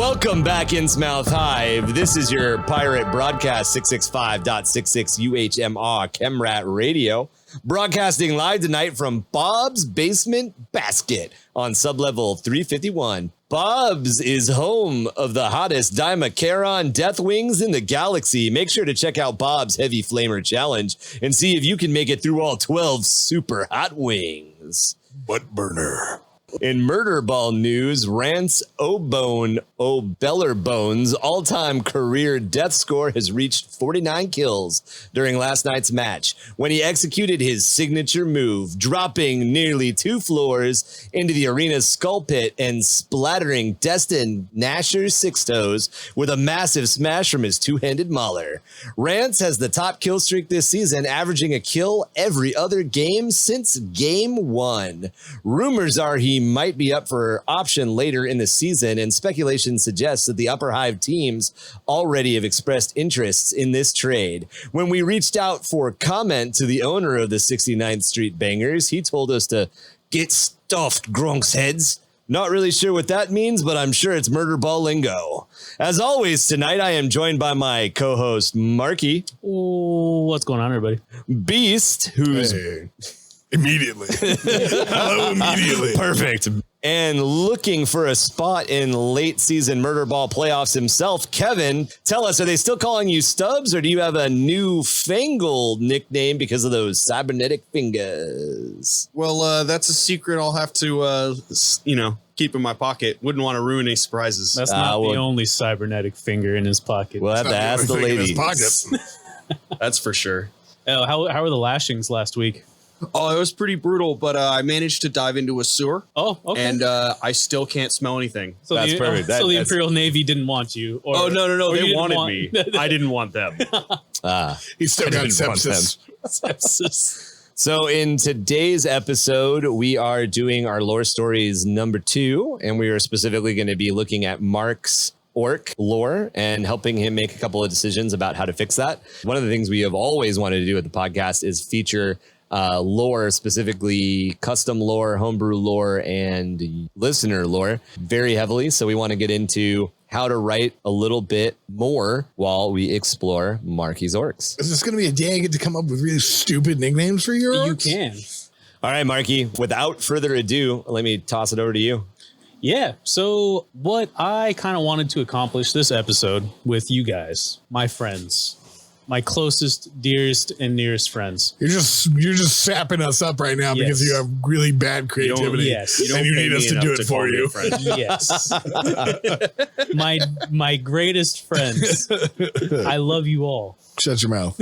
Welcome back, Innsmouth Hive. This is your pirate broadcast 665.66 UHM Chemrat Radio, broadcasting live tonight from Bob's Basement Basket on sublevel 351. Bob's is home of the hottest Dimachron Deathwings in the galaxy. Make sure to check out Bob's Heavy Flamer Challenge and see if you can make it through all 12 super hot wings. Butt burner. In Murder Ball news, Rance O'Bellerbones' all-time career death score has reached 49 kills during last night's match when he executed his signature move, dropping nearly 2 floors into the arena's skull pit and splattering Destin Nasher's 6-toes with a massive smash from his two-handed mauler. Rance has the top kill streak this season, averaging a kill every other game since game 1. Rumors are he might be up for option later in the season, and speculation suggests that the Upper Hive teams already have expressed interests in this trade. When we reached out for comment to the owner of the 69th Street Bangers, he told us to get stuffed, Gronk's heads. Not really sure what that means, but I'm sure it's murder ball lingo. As always, tonight I am joined by my co-host, Marky. Oh, what's going on, everybody? Beast, who's... Hey. Immediately. Hello, immediately. Perfect. And looking for a spot in late season Murder Ball playoffs himself, Kevin, tell us, are they still calling you Stubbs, or do you have a new fangled nickname because of those cybernetic fingers? Well, that's a secret I'll have to, keep in my pocket. Wouldn't want to ruin any surprises. That's not the only cybernetic finger in his pocket. We'll have to ask the ladies. That's for sure. Oh, how were the lashings last week? Oh, it was pretty brutal, but I managed to dive into a sewer. Oh, okay. And I still can't smell anything. So that's perfect. So the Imperial Navy didn't want you. Or, oh, no. or They wanted me. I didn't want them. He's still got sepsis. So in today's episode, we are doing our lore stories number 2, and we are specifically going to be looking at Mark's Ork Lore and helping him make a couple of decisions about how to fix that. One of the things we have always wanted to do with the podcast is feature lore, specifically custom lore, homebrew lore, and listener lore very heavily. So we want to get into how to write a little bit more while we explore Marky's Orks. Is this going to be a day I get to come up with really stupid nicknames for your Orks? You can. All right, Marky, without further ado, let me toss it over to you. Yeah. So what I kind of wanted to accomplish this episode with you guys, my friends, my closest, dearest, and nearest friends. You're just sapping us up right now because you have really bad creativity. And you need us to do it for you. Yes. my greatest friends. I love you all. Shut your mouth.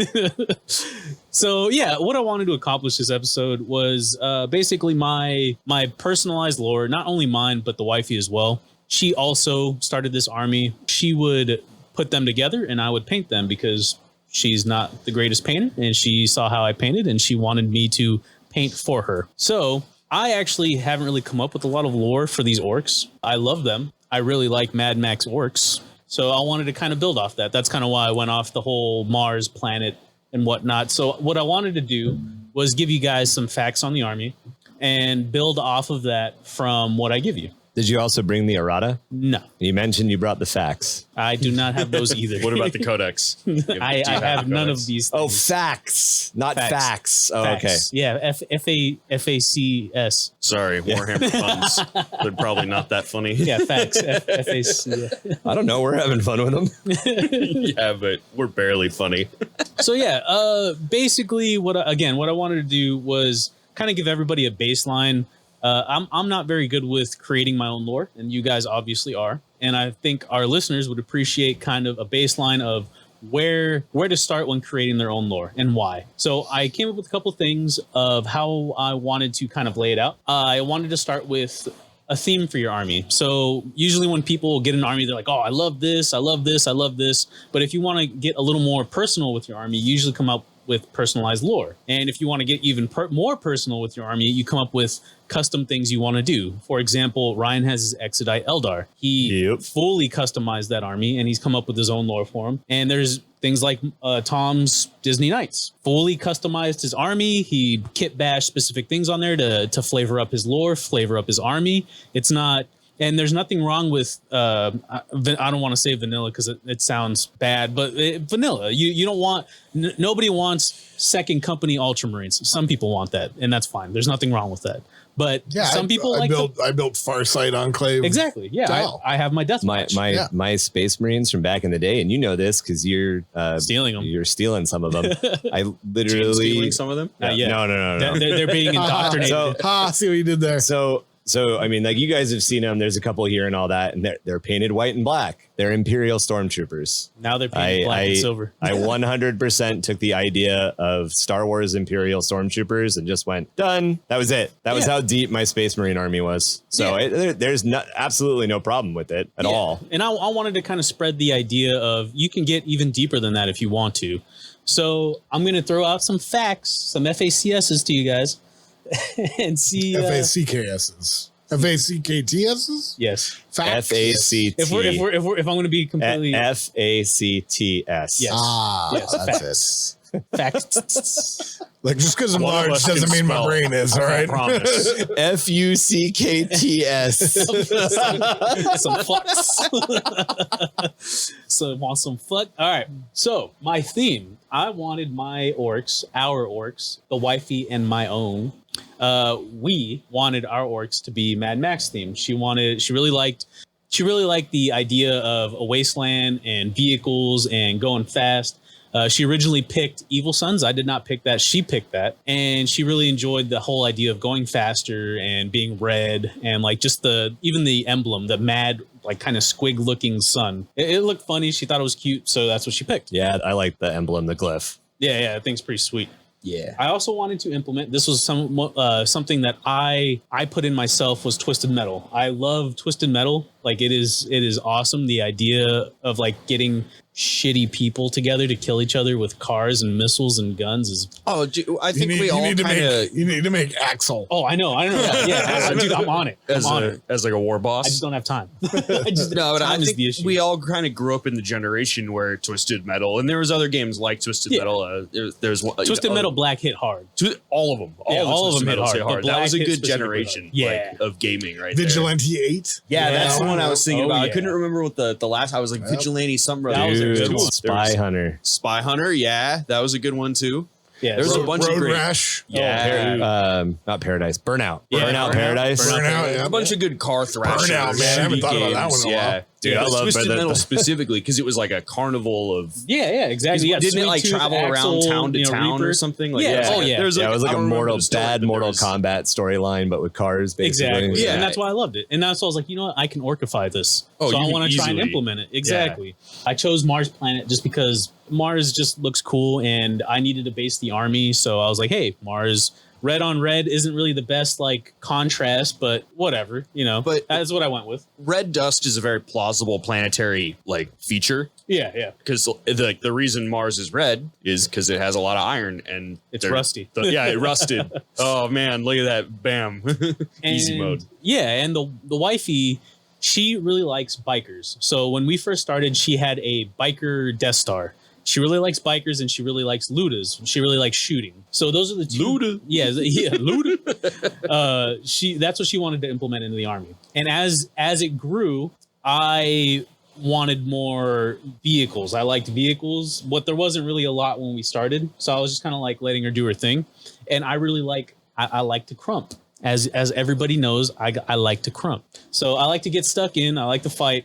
So yeah, what I wanted to accomplish this episode was basically my personalized lore, not only mine, but the wifey as well. She also started this army. She would put them together and I would paint them because she's not the greatest painter, and she saw how I painted, and she wanted me to paint for her. So I actually haven't really come up with a lot of lore for these orcs. I love them. I really like Mad Max orcs. So I wanted to kind of build off that. That's kind of why I went off the whole Mars planet and whatnot. So what I wanted to do was give you guys some facts on the army and build off of that from what I give you. Did you also bring the errata? No. You mentioned you brought the facts. I do not have those either. What about the codex? I have none of these things. Oh, facts, not facts. Oh, facts. okay. Yeah, FACS. Sorry, Warhammer puns. They're probably not that funny. Yeah, facts. FAC. I don't know. We're having fun with them. Yeah, but we're barely funny. So yeah, basically what I wanted to do was kind of give everybody a baseline. I'm not very good with creating my own lore, and you guys obviously are. And I think our listeners would appreciate kind of a baseline of where to start when creating their own lore and why. So I came up with a couple things of how I wanted to kind of lay it out. I wanted to start with a theme for your army. So usually when people get an army, they're like, oh, I love this, I love this, I love this. But if you want to get a little more personal with your army, you usually come up with personalized lore. And if you want to get even more personal with your army, you come up with custom things you want to do. For example, Ryan has his Exodite Eldar. He fully customized that army, and he's come up with his own lore for him. And there's things like Tom's Disney Knights. Fully customized his army. He kit bashed specific things on there to flavor up his lore, flavor up his army. It's not And there's nothing wrong with, I don't want to say vanilla because it sounds bad, but vanilla. You don't want, nobody wants second company Ultramarines. Some people want that, and that's fine. There's nothing wrong with that. But some people I built Farsight Enclave. Exactly. Yeah, I have my death match. My Space Marines from back in the day, and you know this because you're stealing them. You're stealing some of them. I literally stealing some of them. No. They're being indoctrinated. See what you did there. So, I mean, like you guys have seen them. There's a couple here and all that, and they're painted white and black. They're Imperial Stormtroopers. Now they're painted black and silver. I 100% took the idea of Star Wars Imperial Stormtroopers and just went, done. That was it. That was how deep my Space Marine army was. So there's absolutely no problem with it at all. And I wanted to kind of spread the idea of you can get even deeper than that if you want to. So I'm going to throw out some facts, some FACSs to you guys. And see FACKSs. FACKTSs? Yes. Facts. FACT. If I'm going to be completely FACTS. Yes. That's it. Facts. Like just because I'm large doesn't mean my brain is, all right? Promise. FUCKTS. Some fucks. So want some fuck? All right. So my theme, I wanted my orcs, our orcs, the wifey and my own. We wanted our orcs to be Mad Max themed. She really liked the idea of a wasteland and vehicles and going fast. She originally picked Evil Sons. I did not pick that. She picked that. And she really enjoyed the whole idea of going faster and being red and like just even the emblem, the mad, like kind of squig looking sun. It looked funny. She thought it was cute. So that's what she picked. Yeah, I like the emblem, the glyph. Yeah, I think it's pretty sweet. Yeah. I also wanted to implement, this was something that I put in myself, was Twisted Metal. I love Twisted Metal. Like it is awesome. The idea of like getting shitty people together to kill each other with cars and missiles and guns is. Oh, I think we all kind of. You need to make Axel. Oh, I know. Yeah, dude, I'm on it. As like a war boss. I just don't have time. I think we all kind of grew up in the generation where Twisted Metal, and there was other games like Twisted Metal. There's Twisted Metal Black hit hard. All of them. All of them hit hard. That was a good generation of gaming, right? Vigilante 8. Yeah, that's the one I was thinking about. I couldn't remember what the last. I was like Vigilante something. That was a good one. Spy Hunter. Yeah, that was a good one too. Yeah, there's a bunch of great. Rash. Not Paradise. Burnout. Yeah, Burnout Paradise. Burnout. A bunch of good car thrashers. Burnout, man. I haven't thought about that one in a while. Dude, I love Twisted Metal specifically because it was like a carnival of. Yeah, exactly. Didn't it like travel around town to town or something? Like, it was like a Mortal Kombat storyline, but with cars, basically. Exactly. Yeah, and that's why I loved it. And that's why I was like, you know what, I can orcify this. So I want to try and implement it. Exactly. Yeah. I chose Mars Planet just because Mars just looks cool, and I needed to base the army. So I was like, hey, Mars. Red on red isn't really the best like contrast, but whatever, But that's what I went with. Red dust is a very plausible planetary like feature. Yeah. Because the reason Mars is red is because it has a lot of iron and it's rusty. It rusted. Oh man, look at that! Bam, easy mode. Yeah, and the wifey, she really likes bikers. So when we first started, she had a biker Death Star. She really likes bikers and she really likes lootas. She really likes shooting. So those are the two. Luda. Yeah, luta. That's what she wanted to implement into the army. And as it grew, I wanted more vehicles. I liked vehicles, but there wasn't really a lot when we started. So I was just kind of like letting her do her thing. And I really I like to crump. As everybody knows, I like to crump. So I like to get stuck in. I like to fight.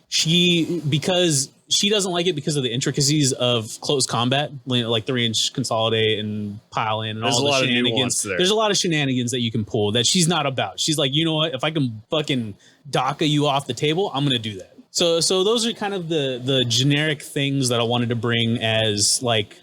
Because she doesn't like it because of the intricacies of close combat, like 3-inch consolidate and pile in and all the shenanigans. There's a lot of shenanigans that you can pull that she's not about. She's like, you know what? If I can fucking DACA you off the table, I'm going to do that. So those are kind of the generic things that I wanted to bring as like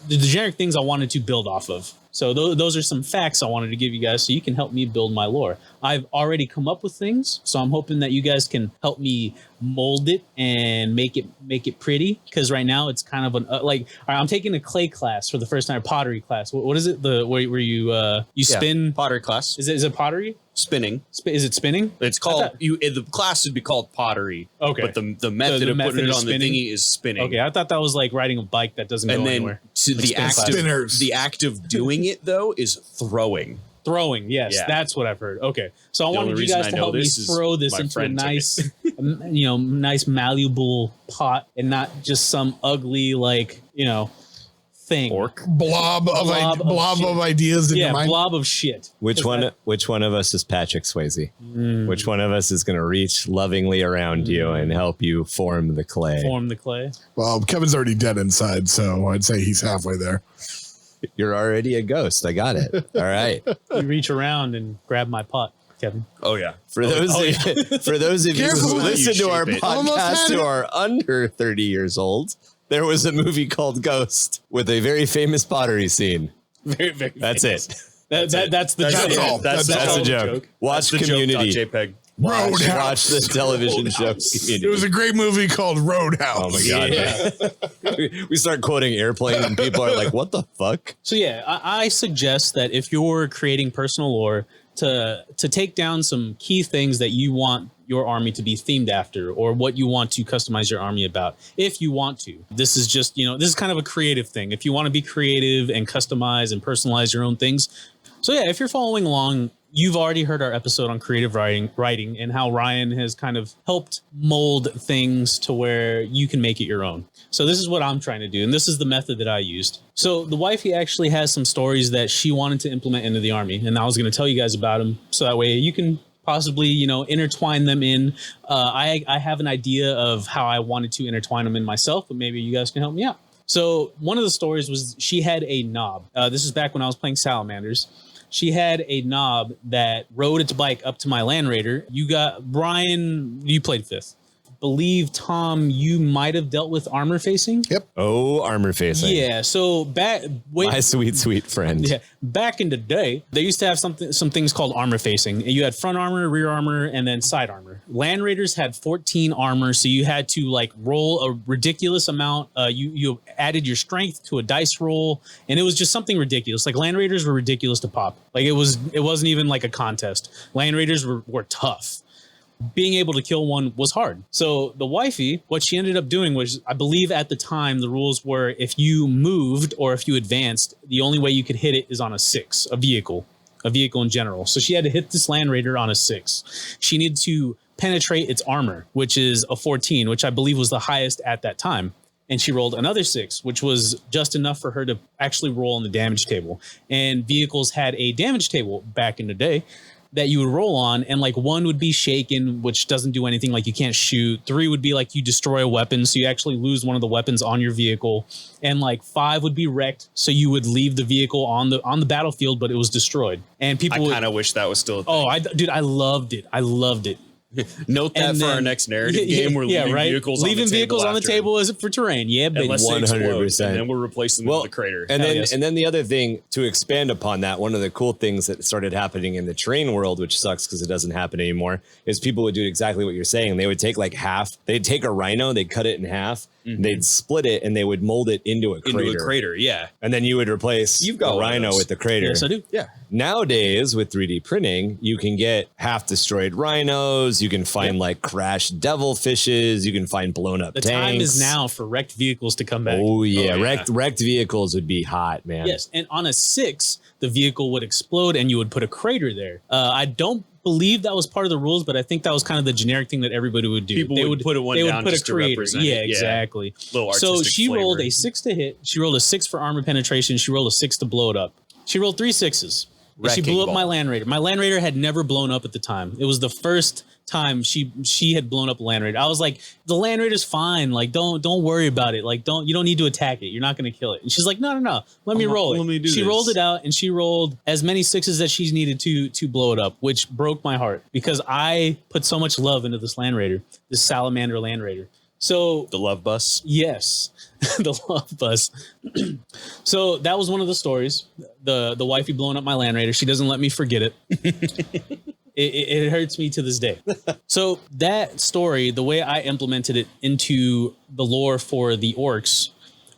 the generic things I wanted to build off of. So those are some facts I wanted to give you guys so you can help me build my lore. I've already come up with things, so I'm hoping that you guys can help me mold it and make it pretty. Because right now it's kind of all right, I'm taking a clay class for the first time, pottery class. What is it? Where you spin pottery class? Is it pottery? Spinning. Is it spinning? It's called the class would be called pottery. Okay, but the method of putting it on the thingy is spinning. Okay, I thought that was like riding a bike that doesn't go anywhere. The act of doing it though is throwing. Throwing, yes, that's what I've heard. Okay, so I wanted you guys to help me throw this into a nice, nice malleable pot, and not just some ugly thing. Blob of ideas in your mind. Blob of shit. Which one of us is Patrick Swayze? Which one of us is going to reach lovingly around you and help you form the clay? Well, Kevin's already dead inside, so I'd say he's halfway there. You're already a ghost. I got it. All right. You reach around and grab my pot, Kevin. Oh yeah. For those of you who listen to our podcast who are under 30 years old, there was a movie called Ghost with a very famous pottery scene. Very, very That's famous. it. That's the joke. That's the joke. Watch Community. JPEG. Watch the television show Community. It was a great movie called Roadhouse. Oh my God. Yeah. We start quoting Airplane and people are like, what the fuck? So I suggest that if you're creating personal lore, to take down some key things that you want your army to be themed after, or what you want to customize your army about, if you want to. This is just, this is kind of a creative thing. If you want to be creative and customize and personalize your own things. So if you're following along, you've already heard our episode on creative writing and how Ryan has kind of helped mold things to where you can make it your own. So this is what I'm trying to do, and this is the method that I used. So the wifey actually has some stories that she wanted to implement into the army, and I was going to tell you guys about them, so that way you can possibly, intertwine them in. I have an idea of how I wanted to intertwine them in myself, but maybe you guys can help me out. So one of the stories was she had a knob. This is back when I was playing Salamanders. She had a knob that rode its bike up to my Land Raider. Brian, you played 5th. Believe, Tom, you might have dealt with armor facing. Yep. Oh, armor facing. Yeah. So my sweet friend. Yeah. Back in the day, they used to have some things called armor facing. You had front armor, rear armor, and then side armor. Land Raiders had 14 armor, so you had to roll a ridiculous amount. You added your strength to a dice roll, and it was just something ridiculous. Land Raiders were ridiculous to pop. It wasn't even a contest. Land Raiders were tough. Being able to kill one was hard. So the wifey, what she ended up doing was, I believe at the time, the rules were if you moved or if you advanced, the only way you could hit it is on a 6, a vehicle in general. So she had to hit this Land Raider on a 6. She needed to penetrate its armor, which is a 14, which I believe was the highest at that time. And she rolled another 6, which was just enough for her to actually roll on the damage table. And vehicles had a damage table back in the day that you would roll on, and 1 would be shaken, which doesn't do anything, you can't shoot. 3 would be you destroy a weapon, so you actually lose one of the weapons on your vehicle, and 5 would be wrecked, so you would leave the vehicle on the battlefield, but it was destroyed. And people, I kind of wish that was still a thing. I loved it. Note that for our next narrative game, we're leaving vehicles on the table as for terrain. Yeah, but 100%. And then we're replacing them with a crater. And then the other thing, to expand upon that, one of the cool things that started happening in the terrain world, which sucks because it doesn't happen anymore, is people would do exactly what you're saying. They would take half. They'd take a rhino, they'd cut it in half. Mm-hmm. They'd split it and they would mold it into a crater. Yeah. And then you would replace the rhino with the crater. Yes, I do. Yeah. Nowadays, with 3D printing, you can get half destroyed rhinos. You can find crashed devilfishes. You can find blown up tanks. The time is now for wrecked vehicles to come back. Oh yeah. Wrecked vehicles would be hot, man. Yes. And on a 6, the vehicle would explode and you would put a crater there. I don't believe that was part of the rules, but I think that was kind of the generic thing that everybody would do. People would put a crater. Yeah, exactly. So she rolled a 6 to hit. She rolled a 6 for armor penetration. She rolled a 6 to blow it up. She rolled 3 6s. She blew up my Land Raider. My Land Raider had never blown up at the time. It was the first time she had blown up a Land Raider. I was like, the Land Raider's fine. Don't worry about it. You don't need to attack it. You're not going to kill it. And she's like, no. Let me roll it. She rolled it out, and she rolled as many 6s as she needed to blow it up, which broke my heart because I put so much love into this Land Raider, this Salamander Land Raider. So the love bus. Yes, the love bus. So that was one of the stories. The wifey blowing up my Land Raider. She doesn't let me forget it. It hurts me to this day. So that story, the way I implemented it into the lore for the Orks,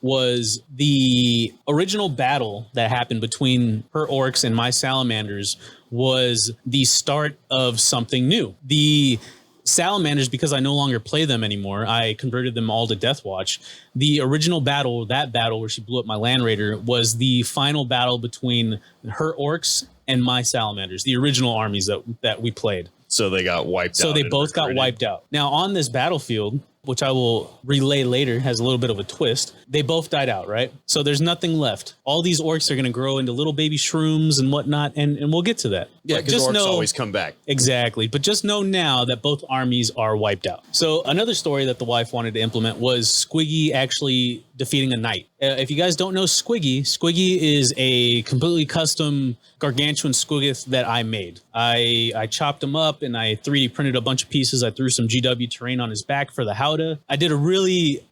was the original battle that happened between her Orks and my Salamanders was the start of something new. salamanders, because I no longer play them anymore, I converted them all to Deathwatch. The original battle, that battle where she blew up my Land Raider, was the final battle between her orcs and my salamanders, the original armies that we played. So they got wiped out. So they both got wiped out. Now on this battlefield, which I will relay later, has a little bit of a twist. They both died out, right? So there's nothing left. All these orcs are going to grow into little baby shrooms and whatnot, and we'll get to that. Yeah, because orcs always come back. Exactly. But just know now that both armies are wiped out. So another story that the wife wanted to implement was Squiggy actually defeating a knight. If you guys don't know Squiggy is a completely custom gargantuan squiggith that I made. I chopped him up and I 3D printed a bunch of pieces. I threw some GW terrain on his back for the howdah. I did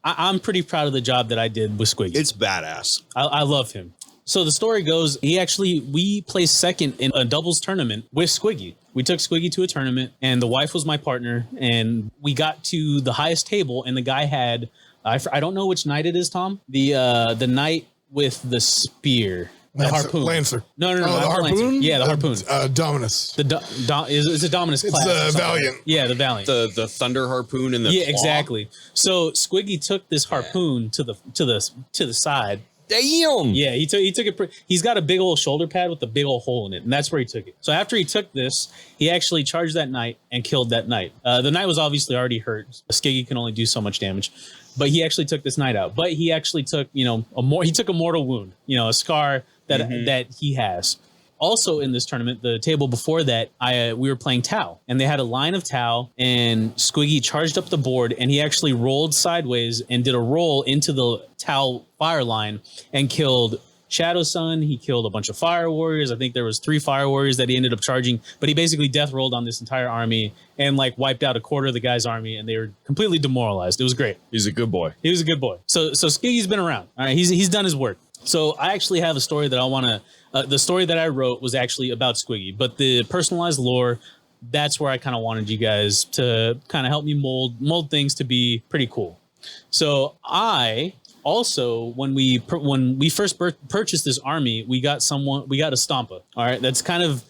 I'm pretty proud of the job that I did with Squiggy. It's badass. I love him. So the story goes, we placed second in a doubles tournament with Squiggy. We took Squiggy to a tournament and the wife was my partner and we got to the highest table and the guy had, I don't know which knight it is, Tom. The knight with the spear. The harpoon. Lancer. No, the harpoon? Lancer. Yeah, the harpoon. Dominus. It's a Dominus class. It's the Valiant. Yeah, the Valiant. The thunder harpoon and the claw. Exactly. So Squiggy took this harpoon to the side. Damn. Yeah, he took it. He's got a big old shoulder pad with a big old hole in it, and that's where he took it. So after he took this, he actually charged that knight and killed that knight. The knight was obviously already hurt. Skiggy can only do so much damage, but he actually took this knight out. But he actually took, he took a mortal wound, a scar that he has. Also in this tournament, the table before that, we were playing Tau, and they had a line of Tau, and Squiggy charged up the board, and he actually rolled sideways and did a roll into the Tau fire line and killed Shadow Sun. He killed a bunch of fire warriors. I think there was 3 fire warriors that he ended up charging, but he basically death rolled on this entire army and wiped out a quarter of the guy's army, and they were completely demoralized. It was great. He's a good boy. He was a good boy. So Skiggy's been around. All right, he's done his work. So I actually have a story that I want to. The story that I wrote was actually about Squiggy, but the personalized lore, that's where I kind of wanted you guys to kind of help me mold things to be pretty cool. So I also, when we first purchased this army, we got a Stompa. All right, it's kind of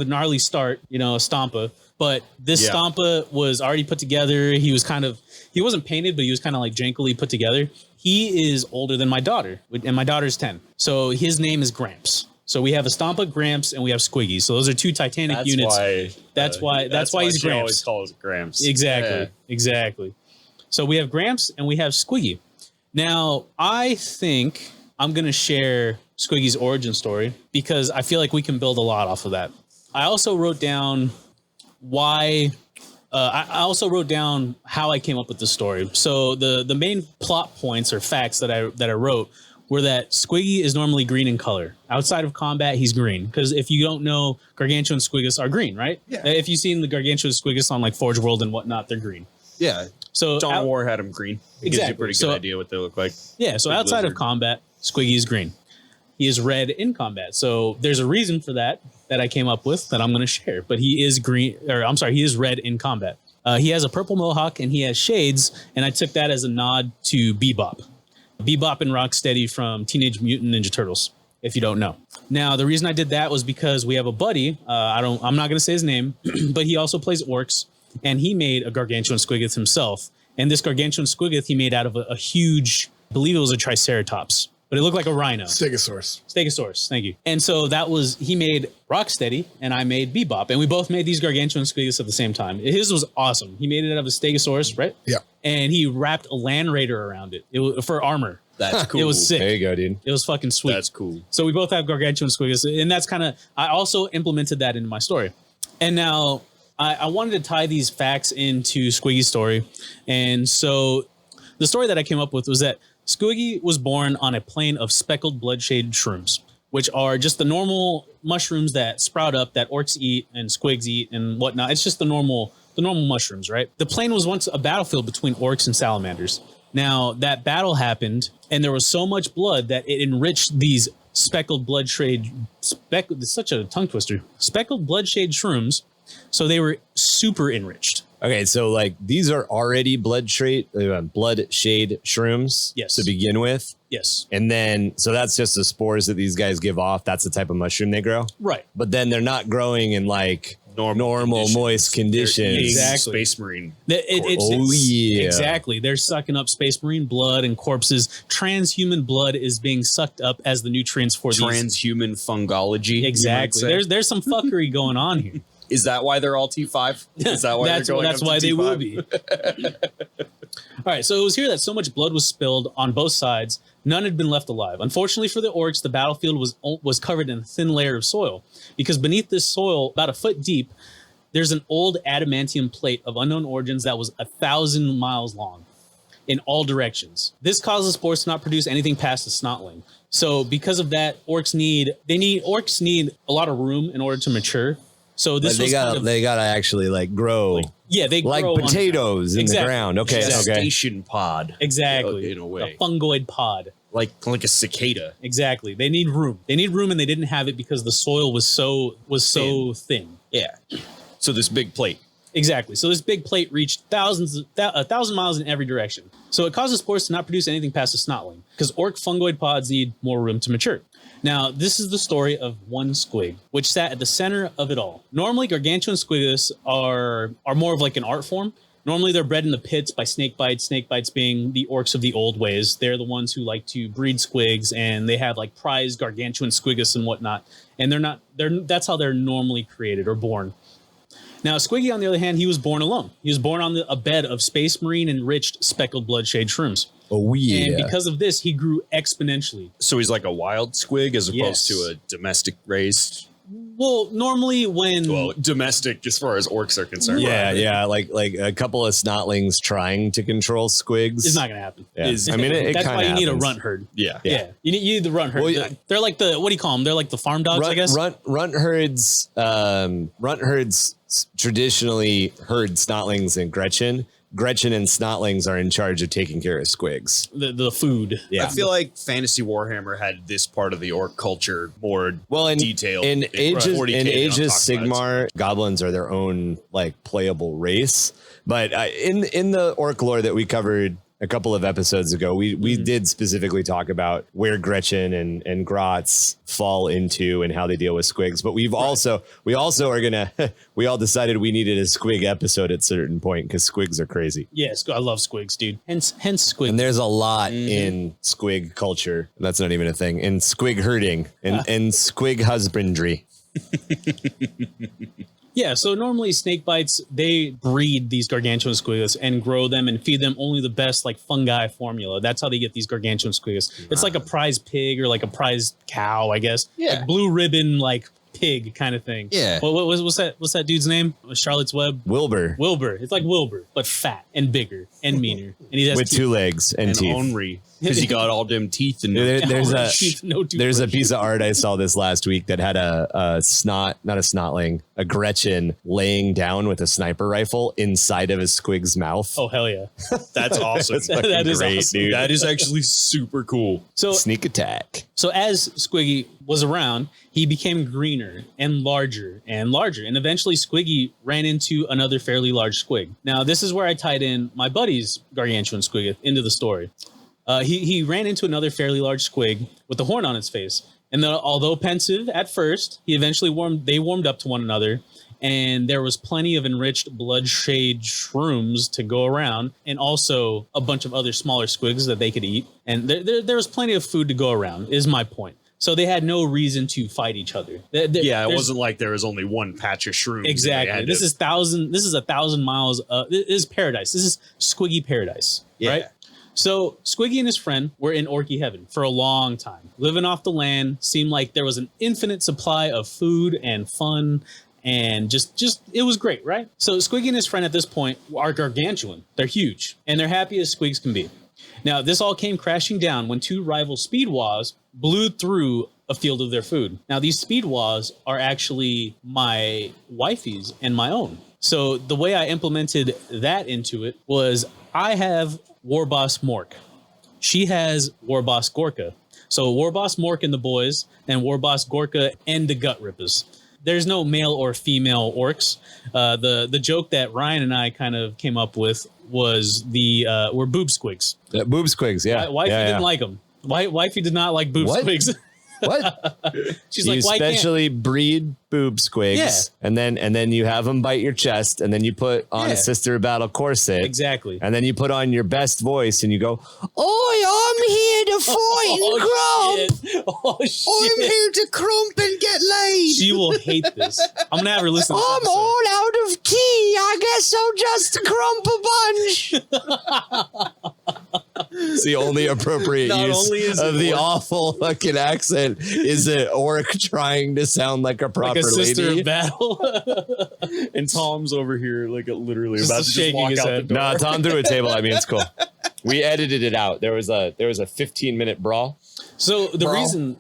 a gnarly start, a Stompa. But this Stompa was already put together. He wasn't painted, but he was kind of jankily put together. He is older than my daughter, and my daughter's 10. So his name is Gramps. So we have a Stompa, Gramps, and we have Squiggy. So those are 2 Titanic units. That's why he's Gramps. Always calls Gramps. Exactly. So we have Gramps and we have Squiggy. Now, I think I'm going to share Squiggy's origin story because I feel like we can build a lot off of that. I also wrote down how I came up with the story. So the main plot points or facts that I wrote were that Squiggy is normally green in color. Outside of combat, he's green. Because if you don't know, Gargantuan Squiggus are green, right? Yeah. If you've seen the Gargantuan Squiggus on Forge World and whatnot, they're green. Yeah. So Dawn of War had them green. It gives you a pretty good idea what they look like. Yeah. So outside of combat, Squiggy is green. He is red in combat. So there's a reason for that I came up with that I'm going to share. But he is he is red in combat. He has a purple mohawk and he has shades, and I took that as a nod to Bebop. Bebop and Rocksteady from Teenage Mutant Ninja Turtles, if you don't know. Now, the reason I did that was because we have a buddy, I'm not going to say his name, but he also plays Orks, and he made a Gargantuan Squiggoth himself. And this Gargantuan Squiggoth he made out of a huge, I believe it was a Triceratops, but it looked like a rhino. Stegosaurus, thank you. And so he made Rocksteady, and I made Bebop, and we both made these Gargantuan Squiggoths at the same time. His was awesome. He made it out of a Stegosaurus, right? Yeah. And he wrapped a Land Raider around it. It was for armor. That's cool. It was sick. There you go, dude. It was fucking sweet. That's cool. So we both have Gargantuan Squiggoths, and that's I also implemented that into my story. And now I wanted to tie these facts into Squiggy's story. And so the story that I came up with was that Squiggy was born on a plane of speckled blood-shaded shrooms, which are just the normal mushrooms that sprout up that orcs eat and squigs eat and whatnot. It's just the normal mushrooms, right? The plane was once a battlefield between orcs and salamanders. Now, that battle happened, and there was so much blood that it enriched these speckled blood-shade... It's such a tongue twister. Speckled blood-shade shrooms, so they were super enriched. Okay, so these are already blood-shade shrooms to begin with? Yes. And then, so that's just the spores that these guys give off. That's the type of mushroom they grow? Right. But then they're not growing in normal moist conditions. Exactly. Space Marine. Exactly. They're sucking up Space Marine blood and corpses. Transhuman blood is being sucked up as the nutrients for transhuman fungology. Exactly. There's some fuckery going on here. Is that why they're all T5? Is that why that's why they will be. All right, so it was here that so much blood was spilled on both sides, none had been left alive. Unfortunately for the orcs, the battlefield was covered in a thin layer of soil, because beneath this soil, about a foot deep, there's an old adamantium plate of unknown origins that was 1,000 miles long in all directions. This causes spores to not produce anything past the snotling. So because of that, orcs need a lot of room in order to mature. So this they gotta actually like grow. They like grow potatoes in the ground. Okay, gestation pod. Exactly, in a way, a fungoid pod, like a cicada. Exactly. They need room. And they didn't have it because the soil was so thin. Yeah. So this big plate. Exactly. So this big plate reached 1,000 miles in every direction. So it causes spores to not produce anything past the snotling, because orc fungoid pods need more room to mature. Now, this is the story of one squig, which sat at the center of it all. Normally, gargantuan squigus are more of like an art form. Normally, they're bred in the pits by snake bites being the orcs of the old ways. They're the ones who like to breed squigs, and they have like prized gargantuan squigus and whatnot. And that's how they're normally created or born. Now, Squiggy, on the other hand, he was born alone. He was born on a bed of Space Marine enriched speckled bloodshade shrooms. Oh, yeah. And because of this, he grew exponentially. So he's like a wild squig as opposed to a domestic raised. Well, normally domestic as far as orcs are concerned. Yeah. Like a couple of snotlings trying to control squigs. It's not going to happen. Yeah. That's why you need a runt herd. Yeah. You need the runt herd. Well, they're like what do you call them? They're like the farm dogs, I guess. Runt herds traditionally herd snotlings and Gretchen. Gretchen and snotlings are in charge of taking care of squigs. The food. Yeah. I feel like Fantasy Warhammer had this part of the orc culture more detailed. In Ages Sigmar, goblins are their own like playable race. But in the orc lore that we covered a couple of episodes ago, we did specifically talk about where Gretchen and Grotz fall into and how they deal with squigs. But we all decided we needed a squig episode at a certain point because squigs are crazy. Yes, I love squigs, dude. Hence squig. And there's a lot in squig culture. That's not even a thing. In squig herding and squig husbandry. Yeah, so normally snake bites, they breed these gargantuan squigus and grow them and feed them only the best like fungi formula. That's how they get these gargantuan squigus. It's like a prize pig or like a prize cow, I guess. Yeah. Like blue ribbon, like pig kind of thing. Yeah. What's that dude's name? Charlotte's Web? Wilbur. It's like Wilbur, but fat and bigger and meaner. And he has with teeth. 2 legs and teeth. Ornery. Because he got all them teeth. And there's a piece of art I saw this last week that had a Gretchen laying down with a sniper rifle inside of a squig's mouth. Oh, hell yeah. That's awesome. That is great, awesome. Dude. That is actually super cool. So sneak attack. So as Squiggy was around, he became greener and larger and larger. And eventually Squiggy ran into another fairly large squig. Now, this is where I tied in my buddy's gargantuan squig into the story. He ran into another fairly large squig with a horn on its face. And although pensive at first, he eventually warmed up to one another. And there was plenty of enriched bloodshade shrooms to go around, and also a bunch of other smaller squigs that they could eat. And there was plenty of food to go around, is my point. So they had no reason to fight each other. It wasn't like there was only one patch of shrooms. Exactly. This is 1,000 miles. This is paradise. This is squiggy paradise, right? So Squiggy and his friend were in Orky heaven for a long time, living off the land. Seemed like there was an infinite supply of food and fun, and just it was great, right? So Squiggy and his friend at this point are gargantuan. They're huge, and they're happy as squigs can be. Now, this all came crashing down when 2 rival speedwaws blew through a field of their food. Now, these speedwaws are actually my wifey's and my own. So the way I implemented that into it was I have Warboss Mork. She has Warboss Gorka. So Warboss Mork and the boys, and Warboss Gorka and the Gut Rippers. There's no male or female orcs. The joke that Ryan and I kind of came up with was we're boob squigs. Boob squigs, yeah. Wifey didn't like them. Wifey did not like boob squigs. What? She's you like, why specially breed boob squigs, and then you have them bite your chest, and then you put on a Sister of Battle corset. Exactly. And then you put on your best voice and you go, "Oi, I'm here to fight and crump. Oh, shit. I'm here to crump and get laid." She will hate this. I'm going to have her listen to this I'm episode. all out of key. I guess I'll just crump a bunch." It's the only appropriate use of the awful fucking accent is an orc trying to sound like a proper like a Sister lady. of Battle. And Tom's over here, like literally Just about to just walk his out head. the door. No, Tom threw a table at me. It's cool. We edited it out. There was a 15-minute brawl. So the reason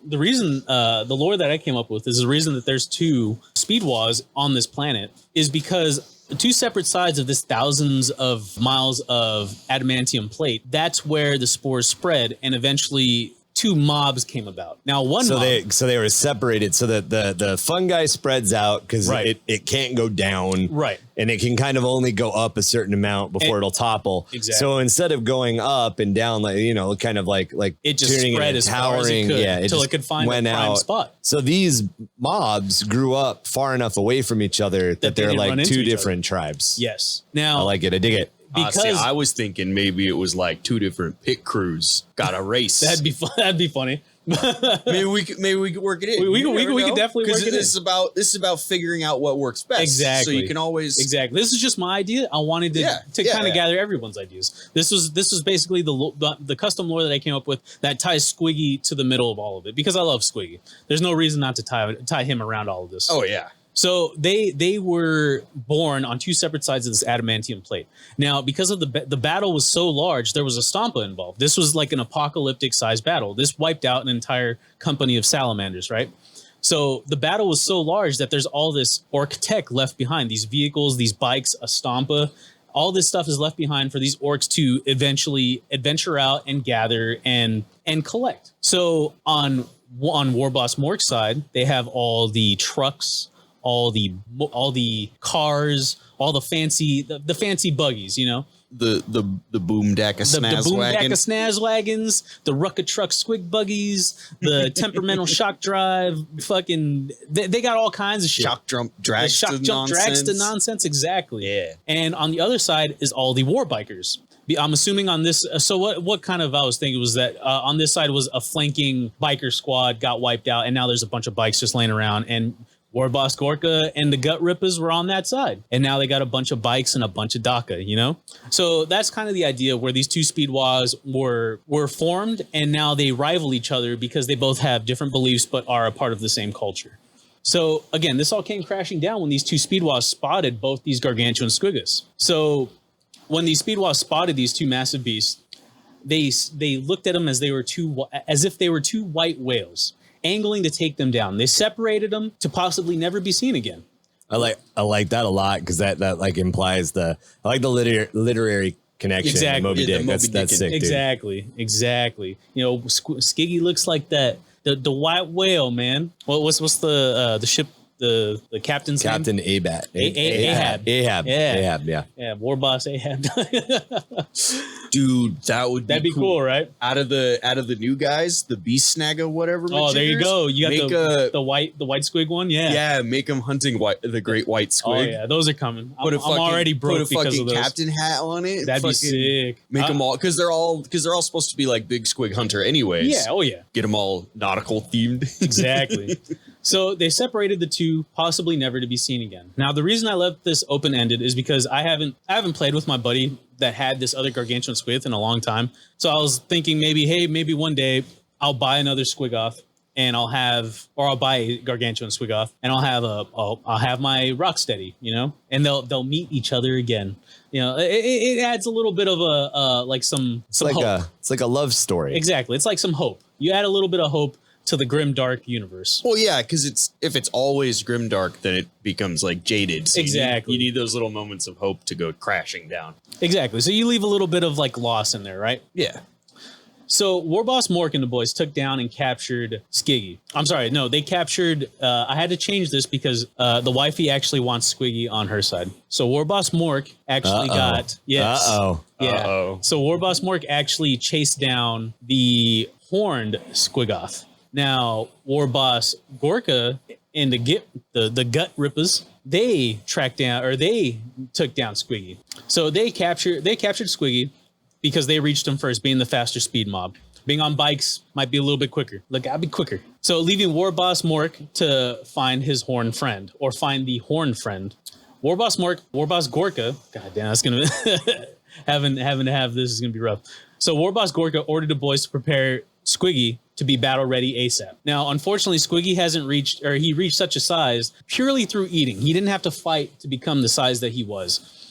the lore that I came up with is the reason that there's two speedwaws on this planet is because two separate sides of this thousands of miles of adamantium plate, that's where the spores spread, and eventually two mobs came about. Now So they were separated so that the fungi spreads out because it can't go down. Right. And it can kind of only go up a certain amount before it'll topple. Exactly. So instead of going up and down, like, kind of like it just spread as far as it could until it could find a prime spot. So these mobs grew up far enough away from each other that they're like two different tribes. Yes. Now I like it. I dig it. Because I was thinking maybe it was like two different pit crews got a race. that'd be fun. That'd be funny. maybe we could work it in. We could definitely work it in. This is about figuring out what works best. Exactly. So you can always This is just my idea. I wanted to kind of gather everyone's ideas. This was basically the custom lore that I came up with that ties Squiggy to the middle of all of it because I love Squiggy. There's no reason not to tie him around all of this. Oh yeah. So they were born on two separate sides of this adamantium plate. Now, because of the battle was so large, there was a Stompa involved. This was like an apocalyptic sized battle. This wiped out an entire company of salamanders, right? So the battle was so large that there's all this orc tech left behind. These vehicles, these bikes, a Stompa. All this stuff is left behind for these orcs to eventually adventure out and gather and collect. So on Warboss Mork's side, they have all the trucks, all the cars, all the fancy buggies, the boom deck of snaz wagons, the Rucka truck squig buggies, the temperamental shock drive, fucking they got all kinds of shit. Shock jump drags to nonsense, exactly. Yeah. And on the other side is all the war bikers. I'm assuming on this. So what kind of I was thinking was that on this side was a flanking biker squad got wiped out, and now there's a bunch of bikes just laying around and. Warboss Gorka and the Gut Rippers were on that side. And now they got a bunch of bikes and a bunch of DACA, So that's kind of the idea where these two speedwaws were formed, and now they rival each other because they both have different beliefs but are a part of the same culture. So again, this all came crashing down when these two speedwaws spotted both these gargantuan squigas. So when these speedwaws spotted these two massive beasts, they looked at them as if they were two white whales, angling to take them down. They separated them to possibly never be seen again. I like that a lot because that like implies I like the literary connection. Exactly. Moby Dick. That's sick. Exactly. Dude. Exactly. Skiggy looks like that. The white whale, man. What's the ship? The captain's Captain name? Ahab. Yeah. Yeah. Warboss Ahab. Dude, that'd be cool, right? Out of the new guys, the beast snagga, whatever. Oh, there you go. You got the white squig one. Yeah. Yeah. Make them hunting the great white squig. Oh yeah, those are coming. I'm already broke because of those. Captain hat on it. That'd be sick. Make them all because they're all supposed to be like big squig hunter anyways. Yeah. Oh yeah. Get them all nautical themed. Exactly. So they separated the two, possibly never to be seen again. Now, the reason I left this open-ended is because I haven't played with my buddy that had this other gargantuan squid in a long time. So I was thinking maybe one day I'll buy another squigoth and I'll buy a gargantuan squigoth and I'll have my rocksteady, and they'll meet each other again. It adds a little bit of some hope. It's like a love story. Exactly. It's like some hope. You add a little bit of hope to the Grimdark universe. Well, yeah, because if it's always Grimdark, then it becomes like jaded. So exactly. You need those little moments of hope to go crashing down. Exactly. So you leave a little bit of like loss in there, right? Yeah. So Warboss Mork and the boys took down and captured Skiggy. I'm sorry, no, they captured. I had to change this because the wifey actually wants Squiggy on her side. So Warboss Mork actually got yes. So Warboss Mork actually chased down the horned Squigoth. Now, War Boss Gorka and the Gut Rippers, they took down Squiggy. So they captured Squiggy because they reached him first, being the faster speed mob. Being on bikes might be a little bit quicker. Look, I'll be quicker. So leaving War Boss Mork to find his horn friend, or find the horn friend. War Boss Gorka. God damn, that's gonna having to have this is gonna be rough. So War Boss Gorka ordered the boys to prepare Squiggy to be battle ready ASAP. Now, unfortunately, Squiggy he reached such a size purely through eating. He didn't have to fight to become the size that he was.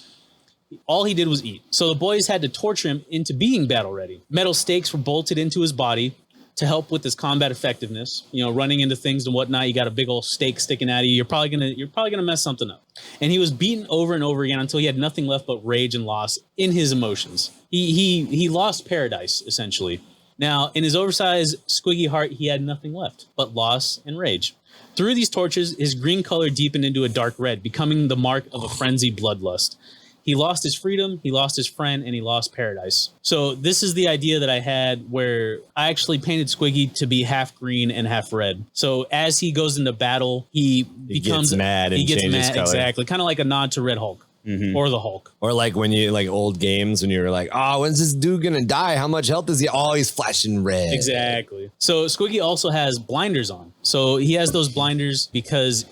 All he did was eat. So the boys had to torture him into being battle ready. Metal stakes were bolted into his body to help with his combat effectiveness. You know, running into things and whatnot. You got a big old stake sticking out of you. You're probably gonna mess something up. And he was beaten over and over again until he had nothing left but rage and loss in his emotions. He lost paradise essentially. Now, in his oversized squiggy heart, he had nothing left but loss and rage. Through these tortures, his green color deepened into a dark red, becoming the mark of a frenzied bloodlust. He lost his freedom, he lost his friend, and he lost paradise. So this is the idea that I had, where I actually painted Squiggy to be half green and half red. So as he goes into battle, he becomes gets mad and changes color. Exactly, kind of like a nod to Red Hulk. Mm-hmm. Or the Hulk. Or like when you like old games when you were like, oh, when's this dude gonna die? How much health is he? Oh, he's flashing red. Exactly. So Squiggy also has blinders on. So he has those blinders because